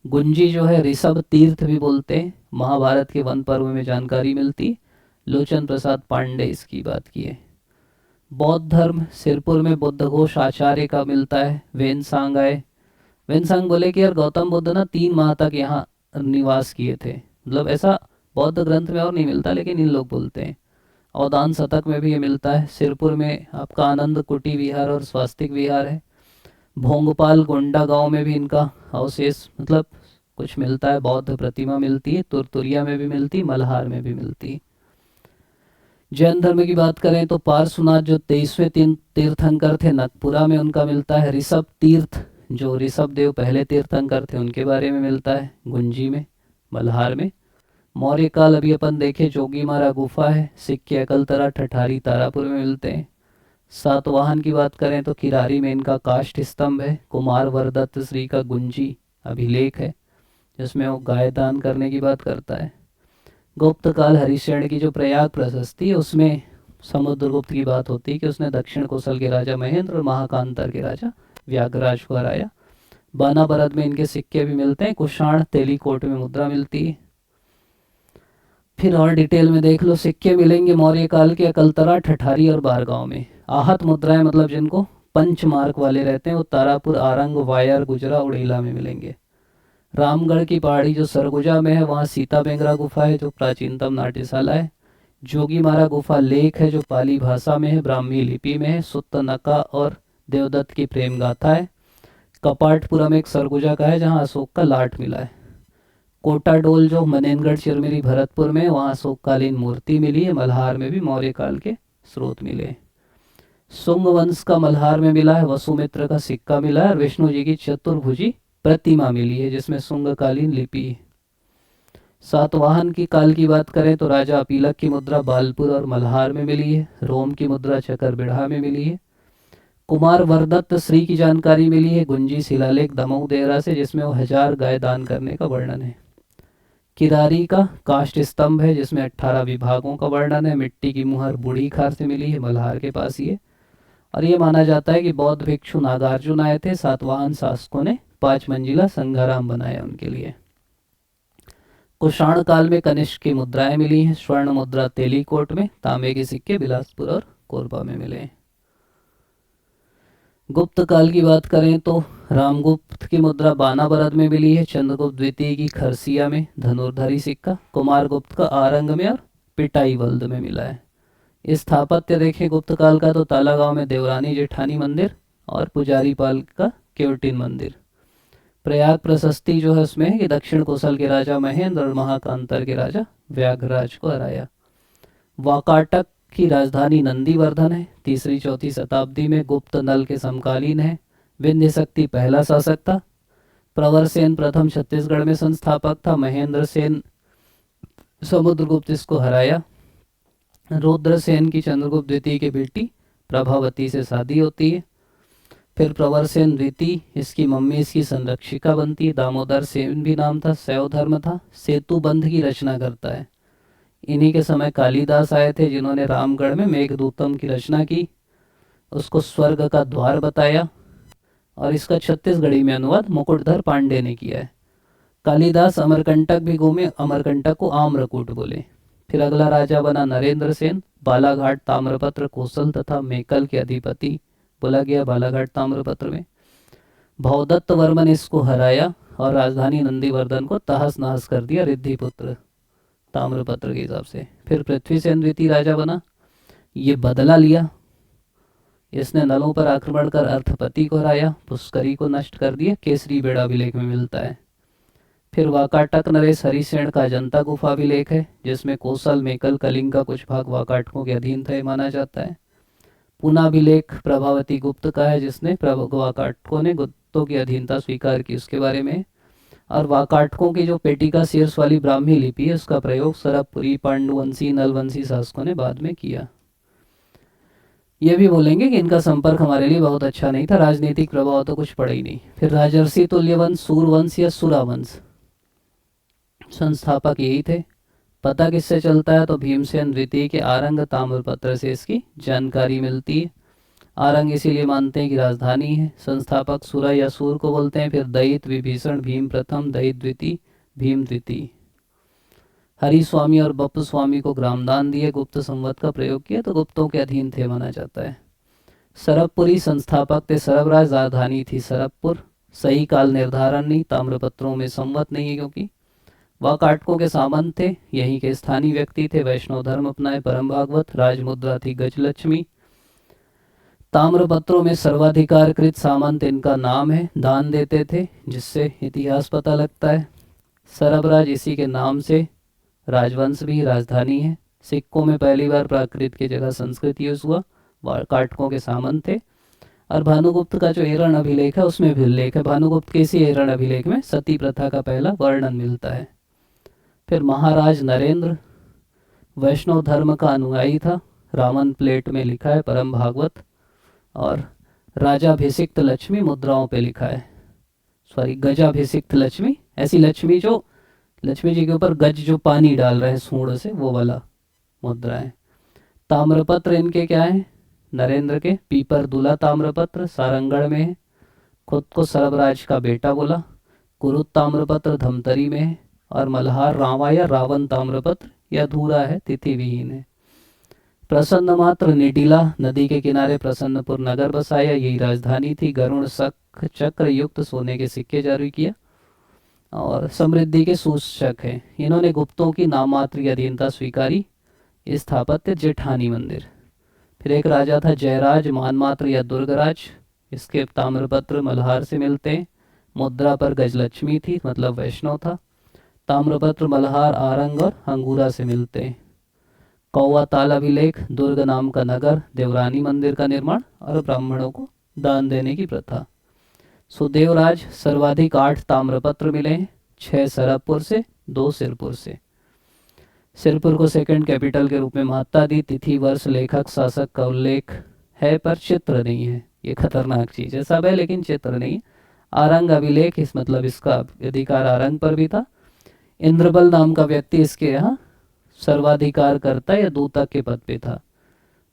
गुंजी जो है ऋषभ तीर्थ भी बोलते हैं, महाभारत के वन पर्व में जानकारी मिलती। लोचन प्रसाद पांडे इसकी बात की है। बौद्ध धर्म सिरपुर में बुद्ध घोष आचार्य का मिलता है। वेनसांग आए। वेनसांग बोले कि यार गौतम बुद्ध ना 3 माह तक यहाँ निवास किए थे, मतलब ऐसा बौद्ध ग्रंथ में और नहीं मिलता, लेकिन इन लोग बोलते हैं। अवदान शतक में भी ये मिलता है। सिरपुर में आपका आनंद कुटी विहार और स्वास्तिक विहार है। भोंगपाल गोंडा गांव में भी इनका अवशेष, मतलब कुछ मिलता है, बौद्ध प्रतिमा मिलती है। तुरतुरिया में भी मिलती, मल्हार में भी मिलती। जैन धर्म की बात करें तो पार्श्वनाथ जो 23वें तीर्थंकर थे, नगपुरा में उनका मिलता है। ऋषभ तीर्थ जो ऋषभ देव पहले तीर्थंकर थे, उनके बारे में मिलता है, गुंजी में, मल्हार में। मौर्य काल अभी अपन देखे, जोगीमारा गुफा है। सिक्के अकलतरा ठठारी तारापुर में मिलते हैं। सातवाहन की बात करें तो किरारी में इनका काष्ठ स्तंभ है। कुमार वरदत्त श्री का गुंजी अभिलेख है, जिसमें वो गाय दान करने की बात करता है। गुप्त काल हरिशरण की जो प्रयाग प्रशस्ति है, उसमें समुद्रगुप्त की बात होती है कि उसने दक्षिण कोसल के राजा महेंद्र और महाकांतर के राजा व्याघ्राज को हराया। बानाबरद में इनके सिक्के भी मिलते हैं। कुषाण तेलीकोट में मुद्रा मिलती है। फिर और डिटेल में देख लो, सिक्के मिलेंगे मौर्य काल के अकलतरा ठठारी और बारगांव में। आहत मुद्राएं, मतलब जिनको पंच मार्क वाले रहते हैं, वो तारापुर आरंग वायर गुजरा उड़ीला में मिलेंगे। रामगढ़ की पहाड़ी जो सरगुजा में है, वहाँ सीता बेंगरा गुफा है जो प्राचीनतम नाट्यशाला है। जोगीमारा गुफा लेख है जो पाली भाषा में है, ब्राह्मी लिपि में है। सुत्तनका और देवदत्त की प्रेम गाथा है। कपाटपुरम एक सरगुजा का है जहाँ अशोक का लाट मिला है। कोटाडोल जो मनेनगढ़ चिरमिरी भरतपुर में, वहाँ अशोककालीन मूर्ति मिली है। मल्हार में भी मौर्य काल के स्रोत मिले। सुंग वंश का मल्हार में मिला है। वसुमित्र का सिक्का मिला है और विष्णु जी की चतुर्भुजी प्रतिमा मिली है जिसमें सुंगकालीन लिपि है। सातवाहन की काल की बात करें तो राजा अपीलक की मुद्रा बालपुर और मल्हार में मिली है। रोम की मुद्रा चकरबिढ़ा में मिली है। कुमार वरदत्त श्री की जानकारी मिली है गुंजी शिलालेख दमऊ देहरा से, जिसमें वो 1000 गाय दान करने का वर्णन है। किरारी का काष्ठ स्तंभ है जिसमें 18 विभागों का वर्णन है। मिट्टी की मुहर बूढ़ी खार से मिली है, मल्हार के पास ही है। और ये माना जाता है कि बौद्ध भिक्षु नागार्जुन आए थे, सातवाहन शासकों ने 5 मंजिला संघाराम बनाया उनके लिए। कुषाण काल में कनिष्क की मुद्राएं मिली हैं। स्वर्ण मुद्रा तेलीकोट में, तांबे के सिक्के बिलासपुर और कोरबा में मिले। गुप्त काल की बात करें तो रामगुप्त की मुद्रा बानाबरद में मिली है। चंद्रगुप्त द्वितीय की खरसिया में धनुर्धरी सिक्का। कुमार गुप्त का आरंग में और पिटाई वल्द में मिला है। स्थापत्य देखें गुप्त काल का तो तालागांव में देवरानी जेठानी मंदिर और पुजारी पाल का केवटिन मंदिर। प्रयाग प्रशस्ति जो है उसमें है कि दक्षिण कोसल के राजा महेंद्र और महाकांतर के राजा व्याघ्रराज को हराया। वाकाटक की राजधानी नंदीवर्धन है, 3री-4वीं शताब्दी में गुप्त नल के समकालीन है। विंध्य शक्ति पहला शासक था। प्रवरसेन प्रथम छत्तीसगढ़ में संस्थापक था। महेंद्र सेन समुद्रगुप्त इसको हराया। रुद्रसेन की चंद्रगुप्त द्वितीय की बेटी प्रभावती से शादी होती है। फिर प्रवरसेन द्वितीय, इसकी मम्मी इसकी संरक्षिका बनती है। दामोदर सेन भी नाम था, शैव धर्म था। सेतु बंध की रचना करता है। इन्हीं के समय कालिदास आए थे जिन्होंने रामगढ़ में मेघदूतम की रचना की, उसको स्वर्ग का द्वार बताया और इसका छत्तीसगढ़ी में अनुवाद मुकुटधर पांडे ने किया है। कालिदास अमरकंटक भी घूमे, अमरकंटक को आम्रकूट बोले। फिर अगला राजा बना नरेंद्र सेन, बालाघाट, ताम्रपत्र, कोसल तथा मेकल के अधिपति बोला गया बालाघाट ताम्रपत्र में। भवदत्त वर्मन इसको हराया और राजधानी नंदीवर्धन को तहस नहस कर दिया रिद्धिपुत्र ताम्रपत्र के हिसाब से। फिर पृथ्वीसेन द्वितीय राजा बना, ये बदला लिया। इसने नलों पर आक्रमण कर अर्थपति को हराया, पुष्करी को नष्ट कर दिया, केसरी बेड़ा अभिलेख में मिलता है। फिर वाकाटक नरेश हरिसेन का अजंता गुफा अभिलेख है जिसमें कोसल, मेकल, कलिंग का कुछ भाग वाकाटकों के अधीन था माना जाता है। पुना अभिलेख प्रभावती गुप्त का है जिसने वाकाटकों ने गुप्तों की अधीनता स्वीकार की उसके बारे में। और वाकाटकों की जो पेटिका शीर्ष वाली ब्राह्मी लिपि है उसका प्रयोग सरबपुरी, पांडुवंशी, नलवंशी शासकों ने बाद में किया। ये भी बोलेंगे कि इनका संपर्क हमारे लिए बहुत अच्छा नहीं था, राजनीतिक प्रभाव तो कुछ पड़ा ही नहीं। फिर राजर्षि तुल्यवंश, सूरवंश या सुरावंश संस्थापक यही थे। पता किससे चलता है तो भीमसेन द्वितीय के आरंग ताम्रपत्र से इसकी जानकारी मिलती है। आरंग इसीलिए मानते हैं कि राजधानी है। संस्थापक सुरा या सूर को बोलते हैं। फिर दयित विभीषण, भीम प्रथम, दयित द्वितीय, भीम द्वितीय। हरिस्वामी और बप्पू स्वामी को ग्रामदान दिए, गुप्त संवत का प्रयोग किया तो गुप्तों के अधीन थे माना जाता है। सरबपुरी संस्थापक थे सरबराज, राजधानी थी सरबपुर। सही काल निर्धारण नहीं, ताम्रपत्रों में संवत नहीं है क्योंकि वाकाटकों के सामंत थे, यहीं के स्थानीय व्यक्ति थे। वैष्णव धर्म अपनाए, परम भागवत, राजमुद्रा थी गजलक्ष्मी। ताम्रपत्रों में सर्वाधिकारकृत सामंत इनका नाम है, दान देते थे जिससे इतिहास पता लगता है। सरबराज इसी के नाम से राजवंश भी राजधानी है। सिक्कों में पहली बार प्राकृत की जगह संस्कृत यूज हुआ, वाकाटकों के सामंत थे। और भानुगुप्त का जो एरण अभिलेख है उसमें भी उल्लेख है। भानुगुप्त के इसी एरण अभिलेख में सती प्रथा का पहला वर्णन मिलता है। फिर महाराज नरेंद्र वैष्णव धर्म का अनुयायी था, रामन प्लेट में लिखा है परम भागवत। और राजाभिषिक्त लक्ष्मी मुद्राओं पे लिखा है, सॉरी गजाभिषिक्त लक्ष्मी, ऐसी लक्ष्मी जो लक्ष्मी जी के ऊपर गज जो पानी डाल रहे हैं सूंड से, वो वाला मुद्रा है। ताम्रपत्र इनके क्या है नरेंद्र के, पीपर दुला ताम्रपत्र सारंगढ़ में है, खुद को सरबराज का बेटा बोला। कुरुत ताम्रपत्र धमतरी में है। और मल्हार रावा या रावण ताम्रपत्र यह अधूरा है, तिथि विहीन है। प्रसन्न मात्र निडिला नदी के किनारे प्रसन्नपुर नगर बसाया, यही राजधानी थी। गरुण शक चक्र युक्त सोने के सिक्के जारी किया और समृद्धि के सूचक हैं। इन्होंने गुप्तों की नाममात्र अधीनता स्वीकारी। स्थापत्य जेठानी मंदिर। फिर एक राजा था जयराज, मानमात्र या दुर्गराज, इसके ताम्रपत्र मल्हार से मिलते हैं। मुद्रा पर गजलक्ष्मी थी, मतलब वैष्णव था। ताम्रपत्र मल्हार, आरंग और अंगूरा से मिलते हैं। कौवा ताल अभिलेख, दुर्ग नाम का नगर, देवरानी मंदिर का निर्माण और ब्राह्मणों को दान देने की प्रथा। सुदेवराज सर्वाधिक 8 ताम्रपत्र मिले हैं, 6 सरबपुर से, 2 सिरपुर से। सिरपुर को सेकंड कैपिटल के रूप में महत्ता दी। तिथि, वर्ष, लेखक, शासक का उल्लेख है पर चित्र नहीं है, ये खतरनाक चीज़ है। सब है लेकिन चित्र नहीं है। आरंग अभिलेख, इस मतलब इसका अधिकार आरंग पर भी था। इंद्रबल नाम का व्यक्ति इसके यहाँ सर्वाधिकार करता या दूतक के पद पे था।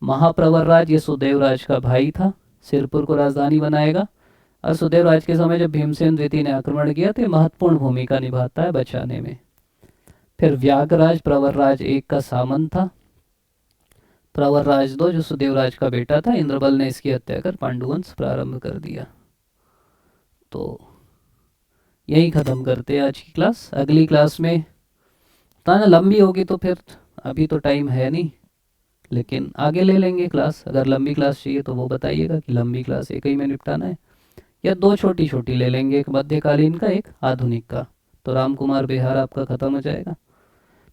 महाप्रवर राज, ये सुदेवराज का भाई था, सिरपुर को राजधानी बनाएगा। और सुदेवराज के समय जब भीमसेन द्वितीय ने आक्रमण किया तो ये महत्वपूर्ण भूमिका निभाता है बचाने में। फिर व्याघराज प्रवरराज 1 का सामंत था। प्रवरराज 2 जो सुदेवराज का बेटा था, इंद्रबल ने इसकी हत्या कर पांडुवंश प्रारंभ कर दिया। तो यही ख़त्म करते हैं आज की क्लास। अगली क्लास में ताना लंबी होगी तो फिर अभी तो टाइम है नहीं, लेकिन आगे ले लेंगे क्लास। अगर लंबी क्लास चाहिए तो वो बताइएगा कि लंबी क्लास एक ही में निपटाना है या दो छोटी छोटी ले लेंगे, एक मध्यकालीन का एक आधुनिक का, तो राम कुमार बेहार आपका ख़त्म हो जाएगा।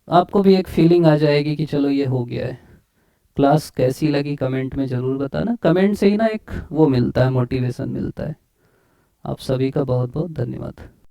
आपको भी एक फीलिंग आ जाएगी कि चलो ये हो गया है। क्लास कैसी लगी कमेंट में ज़रूर बताना, कमेंट से ही ना एक वो मिलता है, मोटिवेशन मिलता है। आप सभी का बहुत बहुत धन्यवाद।